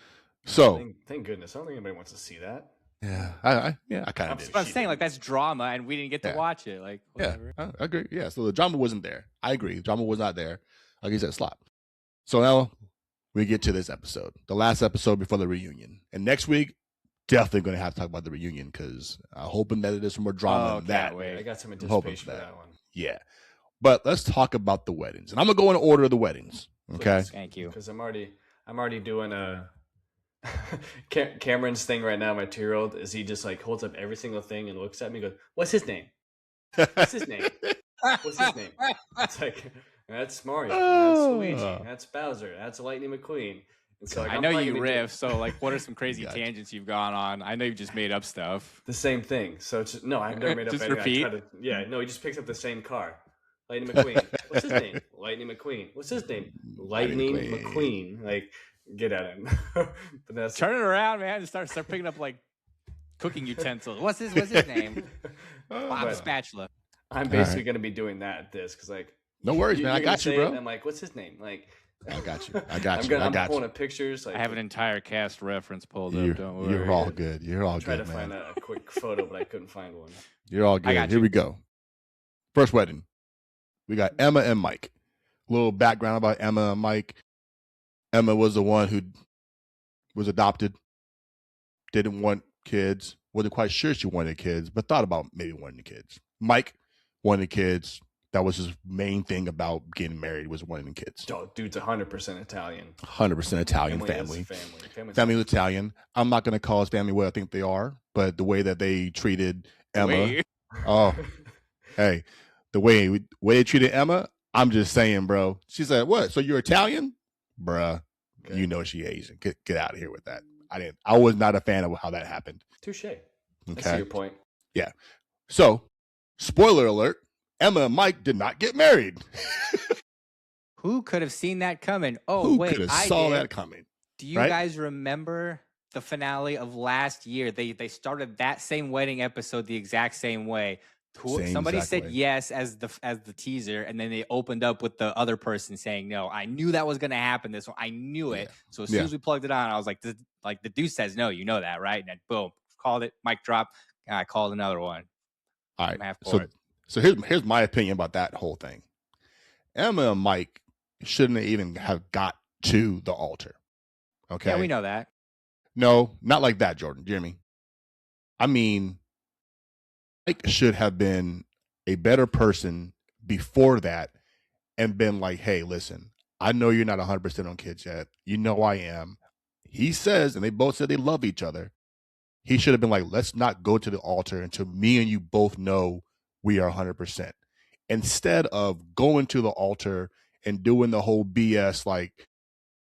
So thank goodness. I don't think anybody wants to see that. Yeah, I kind of did. I'm saying, like, that's drama, and we didn't get to watch it. Like, whatever. Yeah, I agree. Yeah, so the drama wasn't there. I agree. The drama was not there. Like you said, slop. So now we get to this episode, the last episode before the reunion. And next week, definitely going to have to talk about the reunion because I'm hoping that it is some more drama than that. I got some anticipation for that one. Yeah. But let's talk about the weddings. And I'm going to go in order of the weddings. Okay? Please. Thank you. Because I'm already doing a Cameron's thing right now. My 2-year-old is he just like holds up every single thing and looks at me and goes, "What's his name? What's his name? What's his name?" It's like, that's Mario, that's Luigi, that's Bowser, that's Lightning McQueen. And so like, I know you riff. So like, what are some crazy tangents you've gone on? I know you've just made up stuff. The same thing. So it's no, I've never made up. Just anything. repeat. He just picks up the same car. Lightning McQueen. What's his name? Lightning McQueen. What's his name? Lightning McQueen. Like, get at him. Turn it around, man, and start picking up like cooking utensils. What's his name? Bob's spatula. I'm basically going to be doing that at this because, like, no worries, man. I got you, bro. I'm like, what's his name? Like, I got you. I'm pulling up pictures. Like, I have an entire cast reference pulled up. Don't worry. You're all good. You're all good, man. Try to find a quick photo, but I couldn't find one. You're all good. Here we go. First wedding. We got Emma and Mike. A little background about Emma and Mike. Emma was the one who was adopted, didn't want kids, wasn't quite sure she wanted kids, but thought about maybe wanting kids. Mike wanted kids. That was his main thing about getting married, was wanting kids. Oh, dude's 100% Italian. 100% Italian family. Family's Italian. I'm not going to call his family what I think they are, but the way that they treated Emma. Oh, hey, the way they treated Emma, I'm just saying, bro. She said, "What? So you're Italian, bruh? Okay. You know she Asian. Get out of here with that." I was not a fan of how that happened. Touche. Okay. I see your point. Yeah. So, spoiler alert: Emma and Mike did not get married. Who could have seen that coming? Oh, who wait, could have saw that coming? Do you guys remember the finale of last year? They started that same wedding episode the exact same way. Somebody said yes as the teaser, and then they opened up with the other person saying no. I knew that was going to happen. This one, I knew it. So as soon as we plugged it on, I was like, the dude says no. You know that, right? And then boom, called it. Mic drop. I called another one. All right. So here's my opinion about that whole thing. Emma and Mike shouldn't even have got to the altar. Okay. Yeah, we know that. No, not like that, Jordan. Do you hear me? I mean, Mike should have been a better person before that and been like, hey, listen, I know you're not 100% on kids yet. You know I am. He says, and they both said they love each other. He should have been like, let's not go to the altar until me and you both know we are 100%. Instead of going to the altar and doing the whole BS like,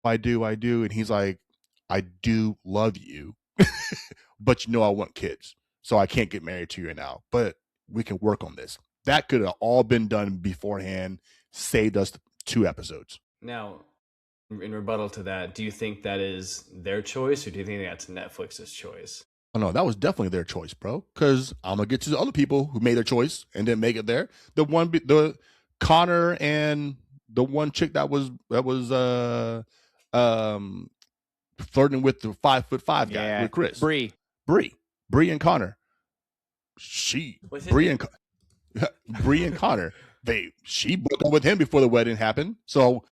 I do. And he's like, I do love you, but you know I want kids, so I can't get married to you right now. But we can work on this. That could have all been done beforehand, saved us 2 episodes. Now, in rebuttal to that, do you think that is their choice, or do you think that's Netflix's choice? Oh, no, that was definitely their choice, bro. Because I'm going to get to the other people who made their choice and didn't make it there. The Connor and the one chick that was flirting with the 5'5" guy with Chris. Bree and Connor. Bree and Connor. She broke up with him before the wedding happened. So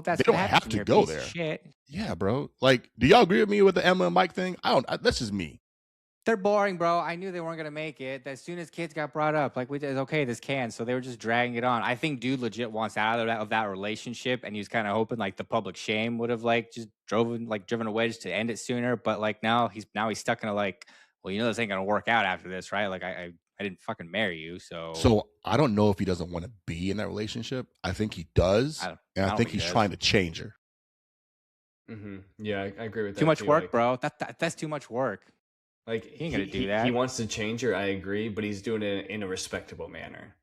that's they don't have to go there. Shit. Yeah, bro. Like, do y'all agree with me with the Emma and Mike thing? That's just me. They're boring, bro. I knew they weren't going to make it. As soon as kids got brought up, like, okay, this can. So they were just dragging it on. I think dude legit wants out of that relationship, and he was kind of hoping, like, the public shame would have, like, just driven away just to end it sooner. But, like, now he's stuck in a, like, well, this ain't going to work out after this, right? Like, I didn't fucking marry you, so. So I don't know if he doesn't want to be in that relationship. I think he does, and I think he's trying to change her. Mm-hmm. Yeah, I agree with that. Too much work, bro. That's too much work. Like, he ain't gonna do that. He wants to change her. I agree, but he's doing it in a respectable manner.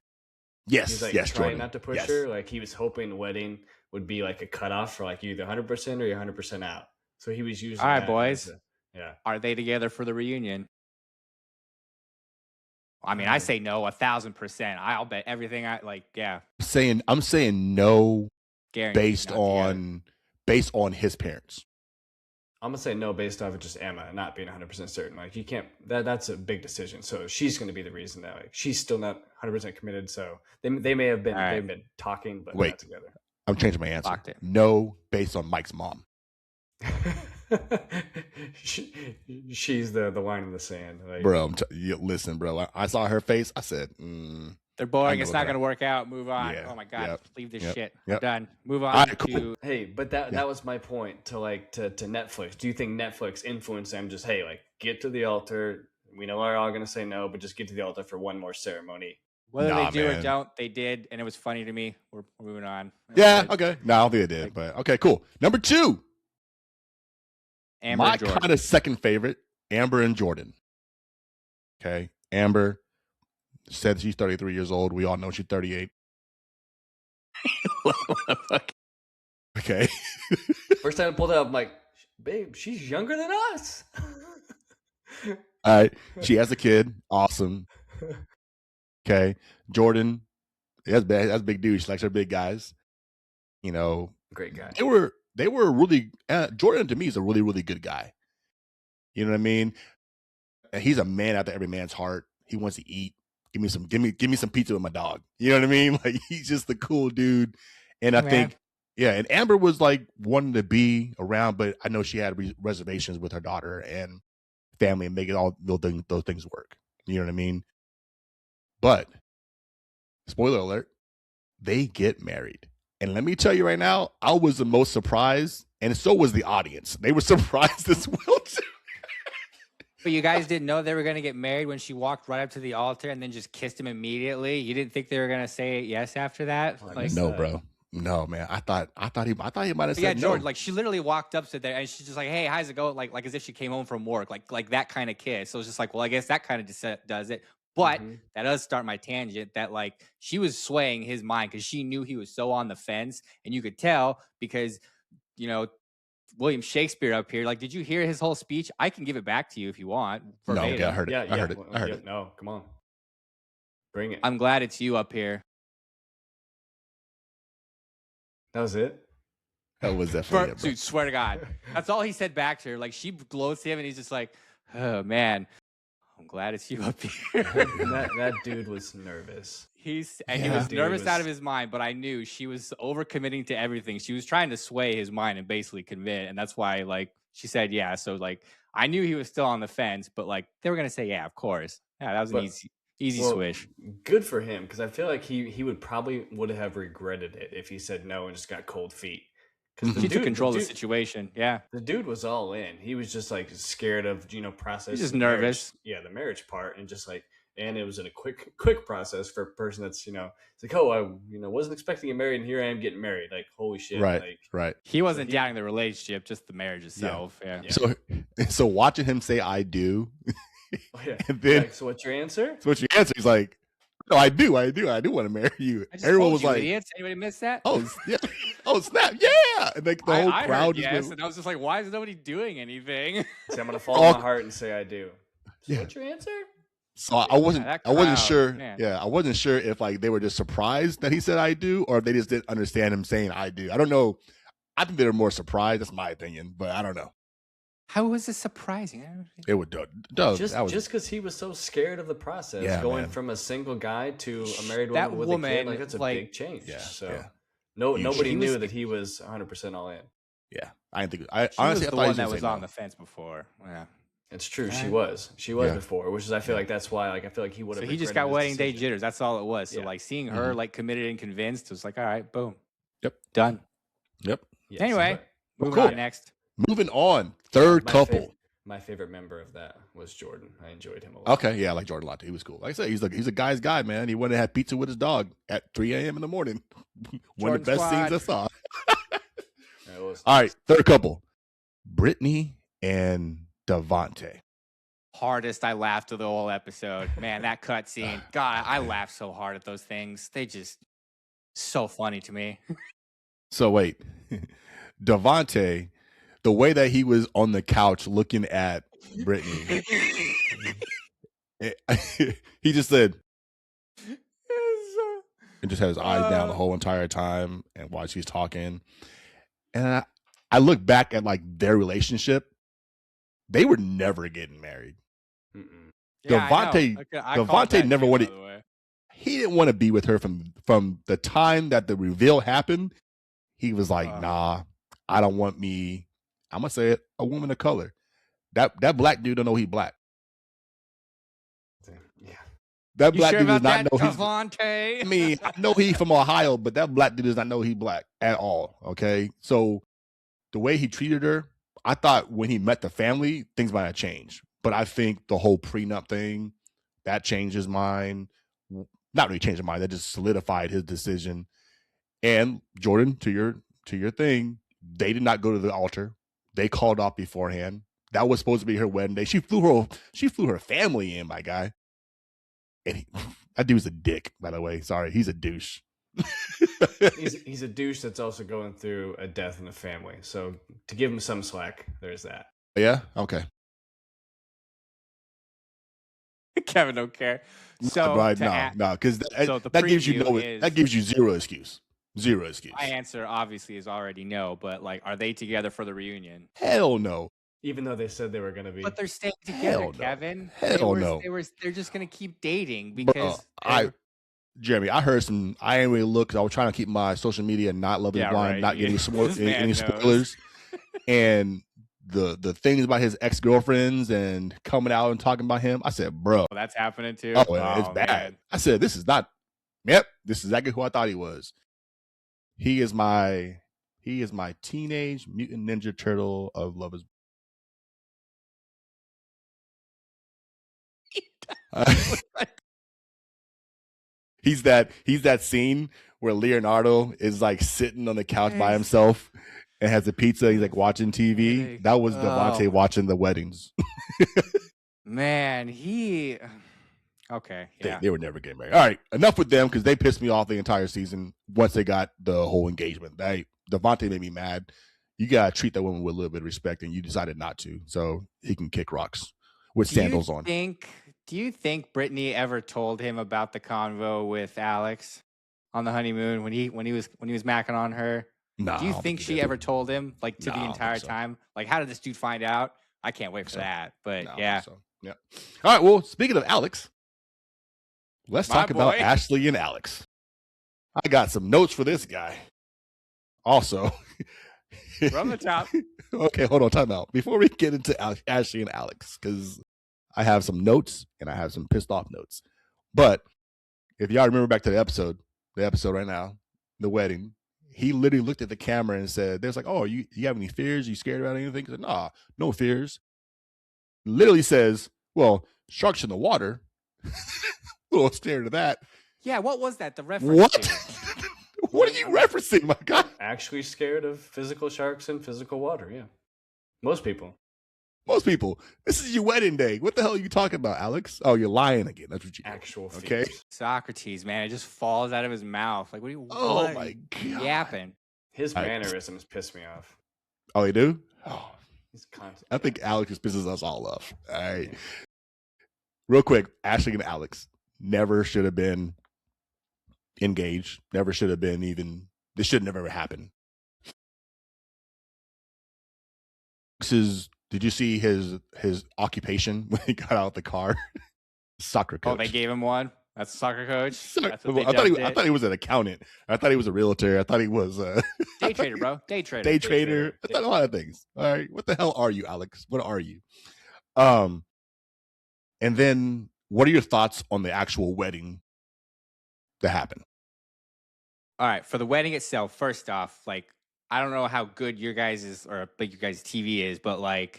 Yes, he's like trying Jordan. not to push her. Like, he was hoping the wedding would be like a cutoff for like either 100% or you're 100% out. So he was using. All right, boys. Yeah. Are they together for the reunion? I mean, I say no 1,000%. I'll bet everything I like. Yeah. I'm saying no. Guaranteed based on his parents. I'm gonna say no based off of just Emma not being 100% certain. Like, you can't. That's a big decision. So she's gonna be the reason that, like, she's still not 100% committed. So they may have been they've been talking, but not together. I'm changing my answer. No, based on Mike's mom. She's the line in the sand. Like, bro, listen, bro. I saw her face. I said, they're boring. It's not going to work out. Move on. Yeah, oh my god, leave this shit. We're done. Move on. Cool. Hey, but that was my point to Netflix. Do you think Netflix influenced them? Just, hey, like, get to the altar. We know we're all going to say no, but just get to the altar for one more ceremony. Whether they do or don't, they did, and it was funny to me. We're moving on. Yeah, okay. No, I don't think they did, but okay, cool. Number 2. Amber my kind of second favorite, Amber and Jordan. Okay, Amber said she's 33 years old. We all know she's 38. Okay. First time I pulled it up, I'm like, babe, she's younger than us. All right. She has a kid. Awesome. Okay. Jordan, that's a big dude. She likes her big guys. Great guy. They were really, Jordan to me is a really, really good guy. You know what I mean? And he's a man after every man's heart. He wants to eat. Give me some pizza with my dog. You know what I mean? Like, he's just the cool dude. And I think, and Amber was like wanting to be around, but I know she had reservations with her daughter and family and making all those things work. You know what I mean? But, spoiler alert, they get married. And let me tell you right now, I was the most surprised and so was the audience. They were surprised as well too. But you guys didn't know they were going to get married when she walked right up to the altar and then just kissed him immediately. You didn't think they were going to say yes after that? Like, No, bro. No, man. I thought he might have said no. Jordan, like she literally walked up to there and she's just like, "Hey, how's it going?" Like as if she came home from work, like that kind of kiss. So it's just like, well, I guess that kind of does it. But that does start my tangent that like she was swaying his mind because she knew he was so on the fence, and you could tell because William Shakespeare up here. Like, did you hear his whole speech? I can give it back to you if you want. No, yeah, I heard it. Yeah, I heard it. I heard it. No, come on, bring it. I'm glad it's you up here. That was it. That was definitely it, bro. Dude, swear to God, that's all he said back to her. Like she glows to him, and he's just like, "Oh man, I'm glad it's you up here." that dude was nervous. He was nervous out of his mind, but I knew she was overcommitting to everything. She was trying to sway his mind and basically convince, and that's why like she said yeah. So like I knew he was still on the fence, but like they were gonna say yeah, of course. Yeah, that was an easy swish. Good for him, because I feel like he would have regretted it if he said no and just got cold feet. Because he took control of the situation. Yeah, the dude was all in. He was just like scared of process. He's just nervous. The marriage part, and just like, and it was in a quick process for a person that's it's like, oh, I wasn't expecting to get married, and here I am getting married. Like, holy shit! Right, like, right. He wasn't doubting the relationship, just the marriage itself. Yeah. So watching him say "I do," and then so what's your answer? He's like, no, I do want to marry you. Everyone was like, idiots. Anybody miss that? Oh yeah, oh snap, yeah. And like the whole crowd heard yes, and I was just like, why is nobody doing anything? So I'm gonna fall on my heart and say I do. So what's your answer? So I wasn't sure. Man. Yeah, I wasn't sure if like they were just surprised that he said I do, or if they just didn't understand him saying I do. I don't know. I think they were more surprised. That's my opinion, but I don't know. How was it surprising? It would just because he was so scared of the process, going from a single guy to a married woman with a kid, like that's a big change. Yeah, so nobody knew that he was 100% all in. Yeah, I didn't think. She honestly was the one that was on the fence before. Yeah, it's true. She was before, which is I feel like that's why I feel like he would have. So he just got wedding day jitters. That's all it was. So like seeing her like committed and convinced, it was like, all right, boom, done. Yep. Yes, anyway, moving on next. Moving on, third couple. My favorite member of that was Jordan. I enjoyed him a lot. Okay, yeah, I like Jordan a lot too. He was cool. Like I said, he's a guy's guy, man. He went and had pizza with his dog at 3 a.m. in the morning. One of the best scenes I saw. All right, third couple, Brittany and Devontae. Hardest I laughed of the whole episode. Man, that cut scene. God, I laughed so hard at those things. They just so funny to me. So wait, Devontae, the way that he was on the couch looking at Brittany, he just said, and just had his eyes down the whole entire time and while she's talking. And I look back at like their relationship. They were never getting married. Yeah, Devontae never wanted. He didn't want to be with her from the time that the reveal happened. He was like, nah, I don't want me. I'm gonna say it, a woman of color. That black dude don't know he black. Yeah. That black dude does not know he's Devontae? I mean, I know he's from Ohio, but that black dude does not know he black at all. Okay. So the way he treated her, I thought when he met the family, things might have changed. But I think the whole prenup thing, that changed his mind. Not really changed his mind, that just solidified his decision. And Jordan, to your thing, they did not go to the altar. They called off beforehand. That was supposed to be her wedding day. She flew her family in, my guy. And that dude's a dick, by the way. Sorry, he's a douche. he's a douche that's also going through a death in the family. So to give him some slack, there's that. Yeah. Okay. Kevin don't care. So no, because that gives you that gives you zero excuse. Zero excuse. My answer obviously is already no, but like, are they together for the reunion? Hell no. Even though they said they were going to be, but they're staying together, Kevin. Hell no. They're just going to keep dating because Jeremy, I heard some. I didn't really look because I was trying to keep my social media not loving blind, not getting any spoilers, and the things about his ex-girlfriends and coming out and talking about him. I said, bro, that's happening too. Oh, it's bad. Man. I said, this is not. Yep, this is exactly who I thought he was. He is my He is my teenage mutant ninja turtle of Love is. He's that scene where Leonardo is like sitting on the couch by himself and has a pizza. He's like watching TV. That was Devontae watching the weddings. Man, okay. Yeah. They were never getting married. All right, enough with them because they pissed me off the entire season once they got the whole engagement. Devontae made me mad. You gotta treat that woman with a little bit of respect, and you decided not to. So he can kick rocks with sandals on. Do you think Brittany ever told him about the convo with Alex on the honeymoon when he was macking on her? No. Do you think she ever told him the entire time? Like, how did this dude find out? I can't wait for that. But yeah. Yeah. All right. Well, speaking of Alex, let's talk about Ashley and Alex. I got some notes for this guy. Also, from the top. Okay, hold on, time out. Before we get into Ashley and Alex, because I have some notes and I have some pissed off notes. But if y'all remember back to the episode right now, the wedding, he literally looked at the camera and said, there's like, oh, you have any fears? You scared about anything? He said, nah, no fears. Literally says, well, sharks in the water. A little scared of that. Yeah, what was that? The reference. What? What are you referencing, my God? Actually scared of physical sharks and physical water, yeah. Most people. This is your wedding day. What the hell are you talking about, Alex? Oh, you're lying again. That's what you actual fears. Okay. Socrates, man, it just falls out of his mouth. Like, oh my God. Yapping. His mannerisms piss me off. Oh, he do? Oh. He's constant. I think Alex just pisses us all off. All right. Yeah. Real quick, Ashley and Alex never should have been engaged. Never should have been even. This should never ever happen. Did you see his occupation when he got out of the car? Soccer coach. Oh, they gave him one? That's a soccer coach? That's what I thought he was an accountant. I thought he was a realtor. I thought he was day trader, bro. Day trader. Day trader. I thought a lot of things. All right. What the hell are you, Alex? What are you? And then what are your thoughts on the actual wedding that happened? All right. For the wedding itself, first off, I don't know how good your guys' TV is, but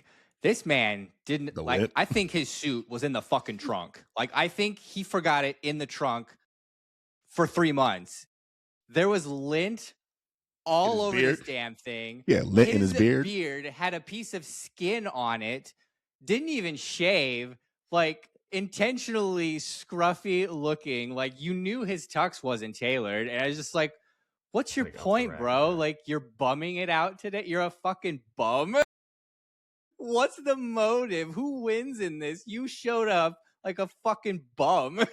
this man didn't I think his suit was in the fucking trunk. I think he forgot it in the trunk for 3 months. There was lint all over this damn thing. Yeah, lint in his beard. His beard had a piece of skin on it. Didn't even shave. Intentionally scruffy looking. You knew his tux wasn't tailored. And I was just like, what's your point, bro? You're bumming it out today? You're a fucking bum? What's the motive? Who wins in this? You showed up like a fucking bum.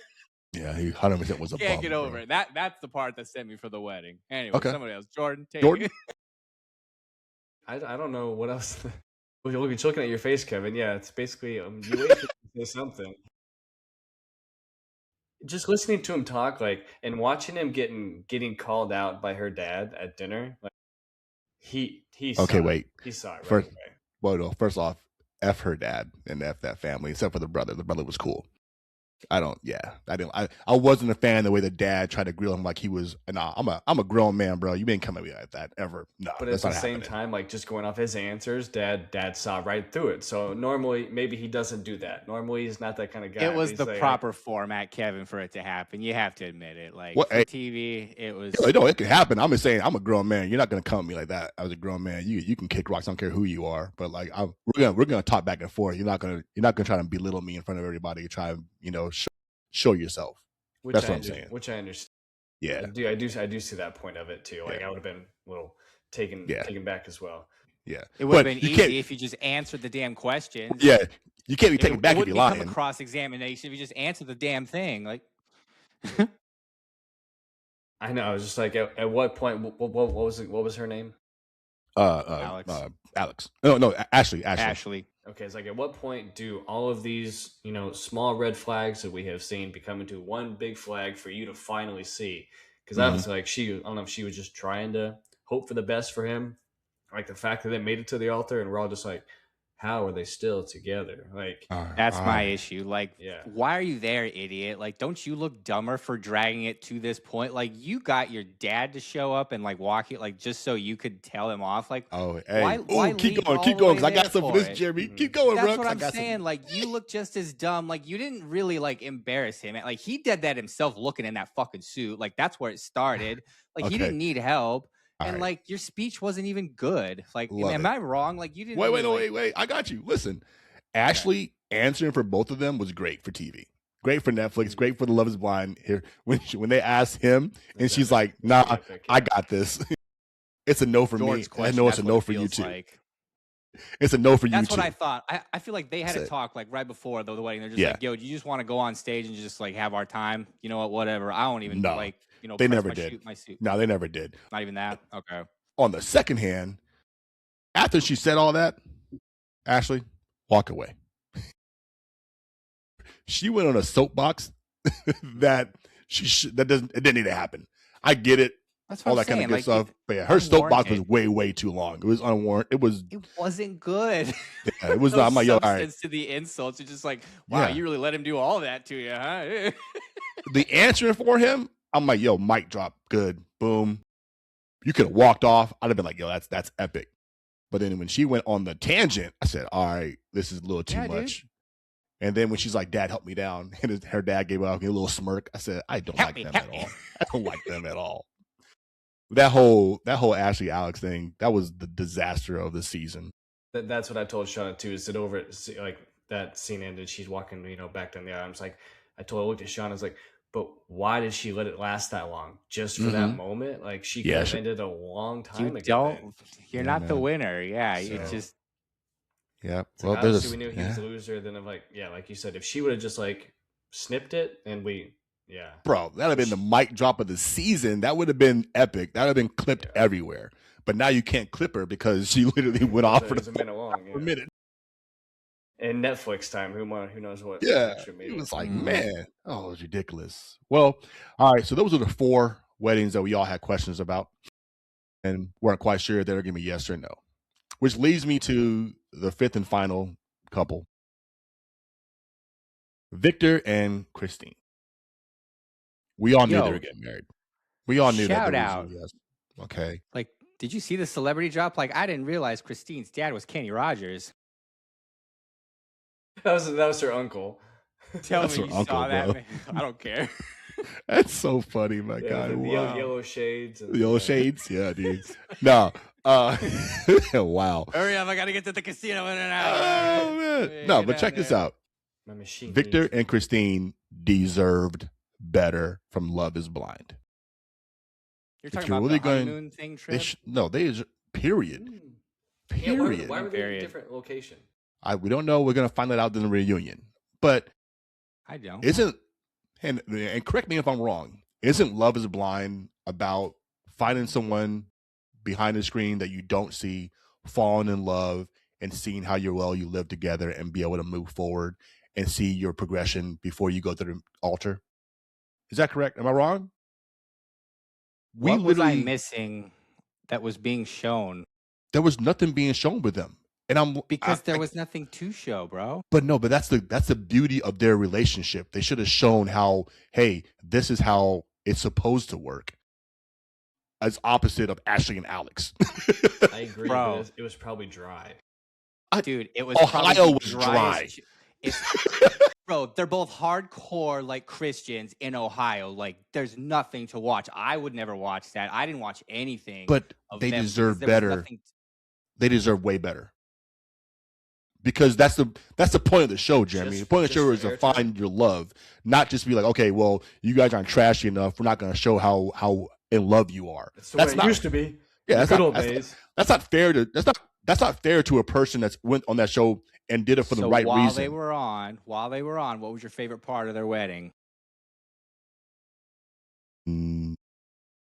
Yeah, he 100% was a bum. Can't get over it. That's the part that sent me for the wedding. Anyway, somebody else. Jordan, take it. I don't know what else. You're looking at your face, Kevin. Yeah, it's basically you wait to say something. Just listening to him talk, and watching him getting called out by her dad at dinner, he okay, wait. He saw it right away. Well, no, first off, F her dad and F that family, except for the brother. The brother was cool. I wasn't a fan of the way the dad tried to grill him like he was. Nah, I'm a grown man, bro. You ain't come at me like that ever. No, but at the same time, just going off his answers, dad saw right through it. So normally, maybe he doesn't do that. Normally, he's not that kind of guy. It was the proper format, Kevin, for it to happen. You have to admit it. For TV, it was. No, it can happen. I'm just saying, I'm a grown man. You're not gonna come at me like that. I was a grown man. You can kick rocks. I don't care who you are. But we're gonna talk back and forth. You're not gonna try to belittle me in front of everybody. Try show yourself. That's what I'm saying. Which I understand. Yeah, I do see that point of it too. I would have been a little taken back as well. Yeah, it would have been easy if you just answered the damn questions. Yeah, you can't be taken back if you're lying. It wouldn't become a cross-examination if you just answer the damn thing. I know. I was just at what point? What was her name? Alex. No, Ashley. Okay, it's at what point do all of these, small red flags that we have seen become into one big flag for you to finally see? Because obviously, I don't know if she was just trying to hope for the best for him. The fact that they made it to the altar and we're all just how are they still together? Like, that's my issue. Like, yeah. why are you there, idiot? Like, don't you look dumber for dragging it to this point? Like, you got your dad to show up and like walk it, like just so you could tell him off. Like, hey, why keep leave going, all keep the going, way because I got there some for for this, it? Jeremy. Keep going, That's bro. what I'm saying. Like, you look just as dumb. Like, you didn't really like embarrass him. Like, he did that himself, looking in that fucking suit. Like, that's where it started. Like, he didn't need help. All and right. like, your speech wasn't even good. Like, Love am it. I wrong? Like, you didn't. Wait. I got you. Listen, Ashley answering for both of them was great for TV. Great for Netflix. Great for The Love Is Blind. Here, when they asked him, and she's like, "Nah, I got this." It's a no for me. I know it's a no for you too. Like. It's a no for you too. That's what I thought. I feel like they had a talk like right before the wedding. They're just like, "Yo, do you just want to go on stage and just like have our time? You know what? Whatever. I don't even like, you know, they never did. My suit. No, they never did. Not even that. Okay. On the second hand, after she said all that, Ashley, walk away. She went on a soapbox that it didn't need to happen. I get it. That's what all I'm that kind of good like, stuff. But yeah, her soapbox was way too long. It was unwarranted. It wasn't good. Yeah, it was not. I'm like, yo, all right. To the insults, you're just like, wow, you really let him do all that to you, huh? The answering for him, I'm like, yo, mic drop, good, boom. You could have walked off. I'd have been like, yo, that's epic. But then when she went on the tangent, I said, all right, this is a little too much. Dude. And then when she's like, Dad, help me down, and her dad gave up a little smirk, I said, I don't like them at all. I don't like them at all. That whole Ashley Alex thing, that was the disaster of the season. That's what I told Shauna too. Is that over? Like that scene ended, she's walking, back down the aisle. I looked at Shauna. I was like, but why did she let it last that long? Just for that moment? Like she could have ended a long time ago. You're not the winner. Yeah, so, you just. Yeah. Well, obviously we knew he was the loser. Then like you said, if she would have just like snipped it and bro, that'd have been the mic drop of the season. That would have been epic. That would have been clipped everywhere. But now you can't clip her because she literally went off for a minute long. A minute. And Netflix time, who knows what? Yeah, it was like, man, it was ridiculous. Well, all right, so those are the 4 weddings that we all had questions about and weren't quite sure if they were going to be yes or no. Which leads me to the 5th and final couple, Victor and Christine. We all knew they were getting married. We all knew that. Shout out. Yes. Okay. Like, did you see the celebrity drop? Like, I didn't realize Christine's dad was Kenny Rogers. That was her uncle. Tell me you saw that, man. I don't care. That's so funny, my God. The yellow shades. The yellow shades? Yeah, dude. No. Wow. Hurry up, I gotta get to the casino in and out. Oh, man. No, but check this out. Victor and Christine deserved better from Love Is Blind. You're talking about the honeymoon thing trip? Period. Period. Yeah, why were they in a different location? We don't know. We're going to find that out in the reunion. But I don't. And correct me if I'm wrong, isn't Love Is Blind about finding someone behind the screen that you don't see, falling in love, and seeing how you live together and be able to move forward and see your progression before you go to the altar? Is that correct? Am I wrong? What was I missing that was being shown? There was nothing being shown with them. And there was nothing to show, bro. But that's the beauty of their relationship. They should have shown how, hey, this is how it's supposed to work. As opposite of Ashley and Alex. I agree, bro. It was probably dry. Dude, it was Ohio was dry. Bro, they're both hardcore like Christians in Ohio. Like, there's nothing to watch. I would never watch that. I didn't watch anything. But they deserve better. They deserve way better. Because that's the point of the show, Jeremy. The point of the show is to find your love, not just be like, okay, well, you guys aren't trashy enough. We're not going to show how in love you are. That's not, it used to be. Yeah, that's not fair to that's not fair to a person that's went on that show and did it for the right reason. While they were on, what was your favorite part of their wedding? I mean,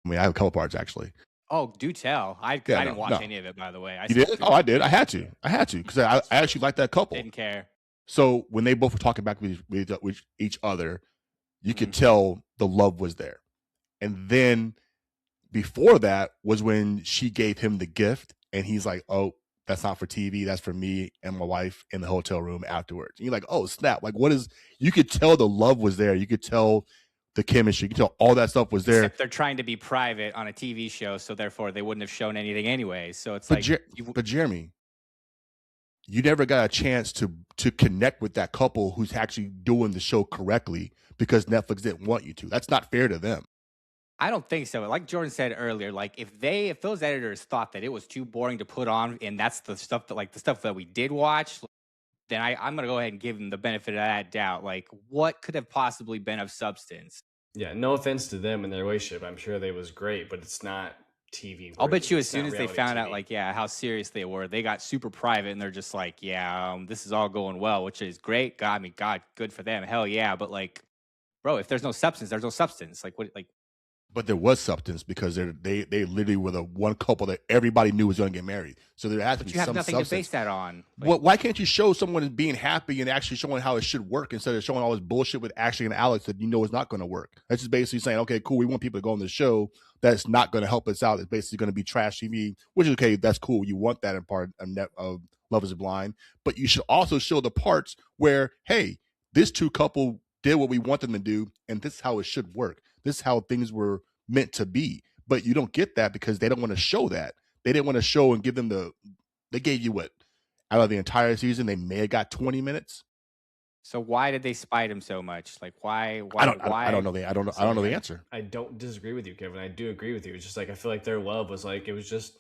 I have a couple parts actually. Oh, do tell. I didn't watch any of it, by the way. You did? Oh, I did. I had to because I actually liked that couple. Didn't care. So when they both were talking back with each other, you could tell the love was there. And then before that was when she gave him the gift, and he's like, "Oh, That's not for TV. That's for me and my wife in the hotel room afterwards. And you're like, oh, snap. Like, what is, you could tell the love was there. You could tell the chemistry. You could tell all that stuff was there. Except they're trying to be private on a TV show, so therefore they wouldn't have shown anything anyway. So it's But, but Jeremy, you never got a chance to connect with that couple who's actually doing the show correctly because Netflix didn't want you to. That's not fair to them. I don't think so. Like Jordan said earlier, like if those editors thought that it was too boring to put on, and that's the stuff that we did watch, then I'm gonna go ahead and give them the benefit of that doubt. Like, what could have possibly been of substance? Yeah, no offense to them and their relationship. I'm sure they was great, but it's not TV worthy. I'll bet you as It's soon not as they reality found TV. out, like, how serious they were, they got super private and they're just like, this is all going well, which is great. God, I mean, God, good for them. Hell yeah. But like, bro, if there's no substance, there's no substance. Like, what, like, but there was substance because they literally were the one couple that everybody knew was going to get married. So there has to be some substance. You have nothing to base that on. Like, well, why can't you show someone being happy and actually showing how it should work instead of showing all this bullshit with Ashley and Alex that you know is not going to work? That's just basically saying, okay, cool, we want people to go on the show that's not going to help us out. It's basically going to be trash TV, which is okay. That's cool. You want that in part of Love is Blind, but you should also show the parts where, hey, this two couple did what we want them to do, and this is how it should work. This is how things were meant to be. But you don't get that because they don't want to show that. They didn't want to show and give them they gave you what? Out of the entire season, they may have got 20 minutes. So why did they spite him so much? Like, why? I don't know the answer. I don't disagree with you, Kevin. I do agree with you. It's just like, I feel like their love was like, it was just,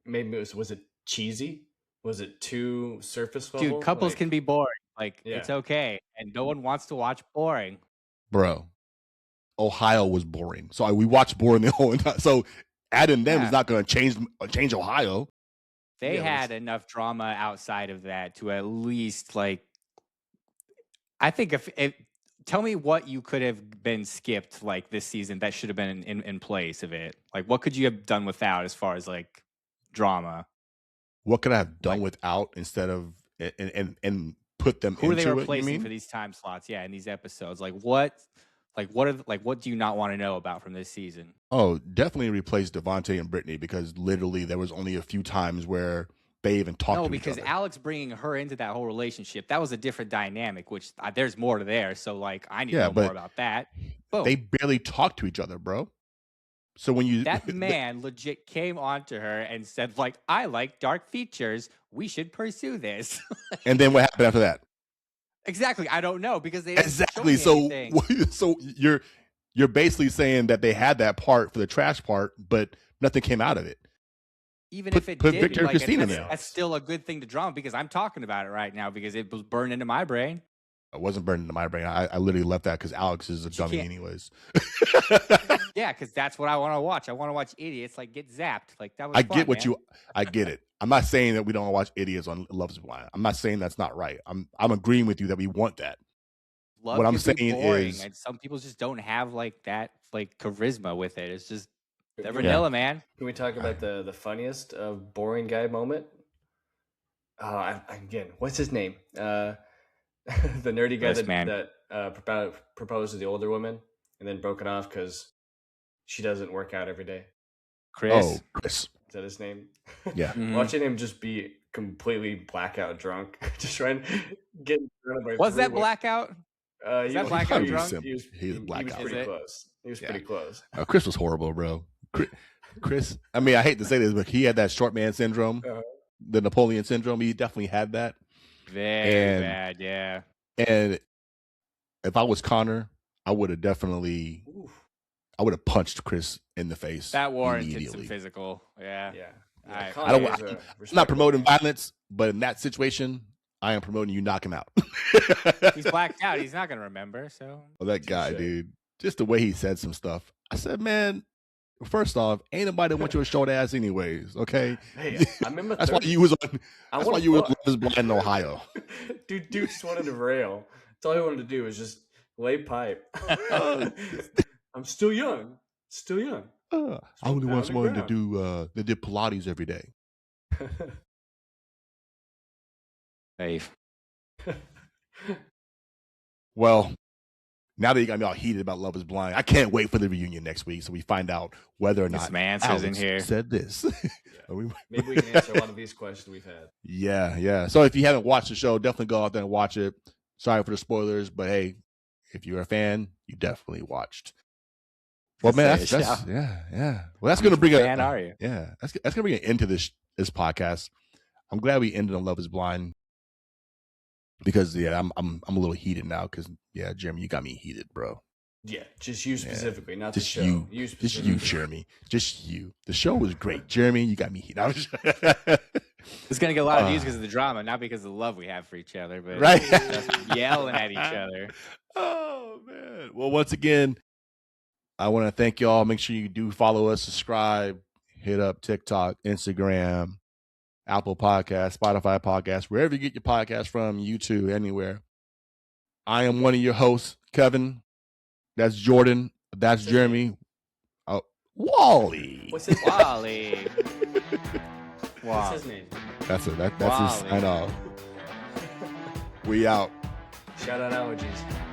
maybe was it cheesy? Was it too surface level? Dude, couples like, can be boring. Like, yeah. It's okay. And no one wants to watch boring. Bro, Ohio was boring. So we watched boring the whole entire. So adding them is not going to change Ohio. They had enough drama outside of that to at least, like, I think if tell me what you could have been skipped like this season that should have been in place of it. Like, what could you have done without as far as like drama? What could I have done without instead of and put them who into are they it, replacing for these time slots? Yeah, in these episodes, what do you not want to know about from this season? Oh, definitely replace Devontae and Brittany because literally there was only a few times where they even talked to each other. No, because Alex bringing her into that whole relationship, that was a different dynamic, which there's more to there. So, like, I need to know more about that. Boom. They barely talk to each other, bro. So when you... That man legit came onto her and said, like, I like dark features. We should pursue this. And then what happened after that? Exactly. I don't know because they didn't exactly. show me anything. So you're basically saying that they had that part for the trash part, but nothing came out of it. Even if it did, Victor and Christine in there. That's still a good thing to drama because I'm talking about it right now because it was burned into my brain. It wasn't burned into my brain. I literally left that because Alex is a dummy anyways. Yeah, because that's what I want to watch. I want to watch idiots like get zapped. Like that was. I get it. I'm not saying that we don't watch idiots on Love is Blind. I'm not saying that's not right. I'm agreeing with you that we want that. Love what I'm saying is, and some people just don't have like that like charisma with it. It's just they're vanilla, man. Can we talk about the funniest boring guy moment? Again, what's his name? The nerdy guy that proposed to the older woman and then broke it off because she doesn't work out every day. Chris. Oh, Chris. Is that his name? Yeah. Watching him just be completely blackout drunk, just trying to get in front of my. Was that blackout? Is that blackout drunk? He was blackout. He was pretty close. He was pretty close. Chris was horrible, bro. Chris, I mean, I hate to say this, but he had that short man syndrome, the Napoleon syndrome. He definitely had that. Very bad, yeah. And if I was Connor, I would have definitely, I would have punched Chris in the face. That warranted some physical, yeah. I'm not promoting violence, but in that situation, I am promoting you knock him out. He's blacked out. He's not going to remember, so. Well, that guy, dude, just the way he said some stuff. I said, man, first off, ain't nobody want your short ass anyways, okay? Hey, I'm in my That's why you was on. That's why you was Love is Blind in Ohio. Dude just wanted to rail. That's all he wanted to do was just lay pipe. I'm still young. I only want someone to do that did Pilates every day. Hey. Well, Now that you got me all heated about Love Is Blind, I can't wait for the reunion next week so we find out whether or Get not some answers Alex in here. said this. Maybe we can answer a lot of these questions we've had. Yeah. So if you haven't watched the show, definitely go out there and watch it. Sorry for the spoilers, but hey, if you're a fan, you definitely watched. Well, man, that's yeah. Well, that's gonna bring a fan are you? Yeah, that's gonna bring an end to this podcast. I'm glad we ended on Love Is Blind because I'm a little heated now because Jeremy, you got me heated, bro. Yeah, just you specifically, not just the show. Just you, Jeremy. Just you. The show was great, Jeremy. You got me heated. It's gonna get a lot of views because of the drama, not because of the love we have for each other, but right, just yelling at each other. Oh man. Well, once again, I want to thank y'all. Make sure you do follow us, subscribe, hit up TikTok, Instagram, Apple Podcasts, Spotify Podcasts, wherever you get your podcast from, YouTube, anywhere. I am one of your hosts, Kevin. That's Jordan. That's Jeremy. Oh, Wally. What's his Wally? What's his name? That's his sign off. We out. Shout out allergies.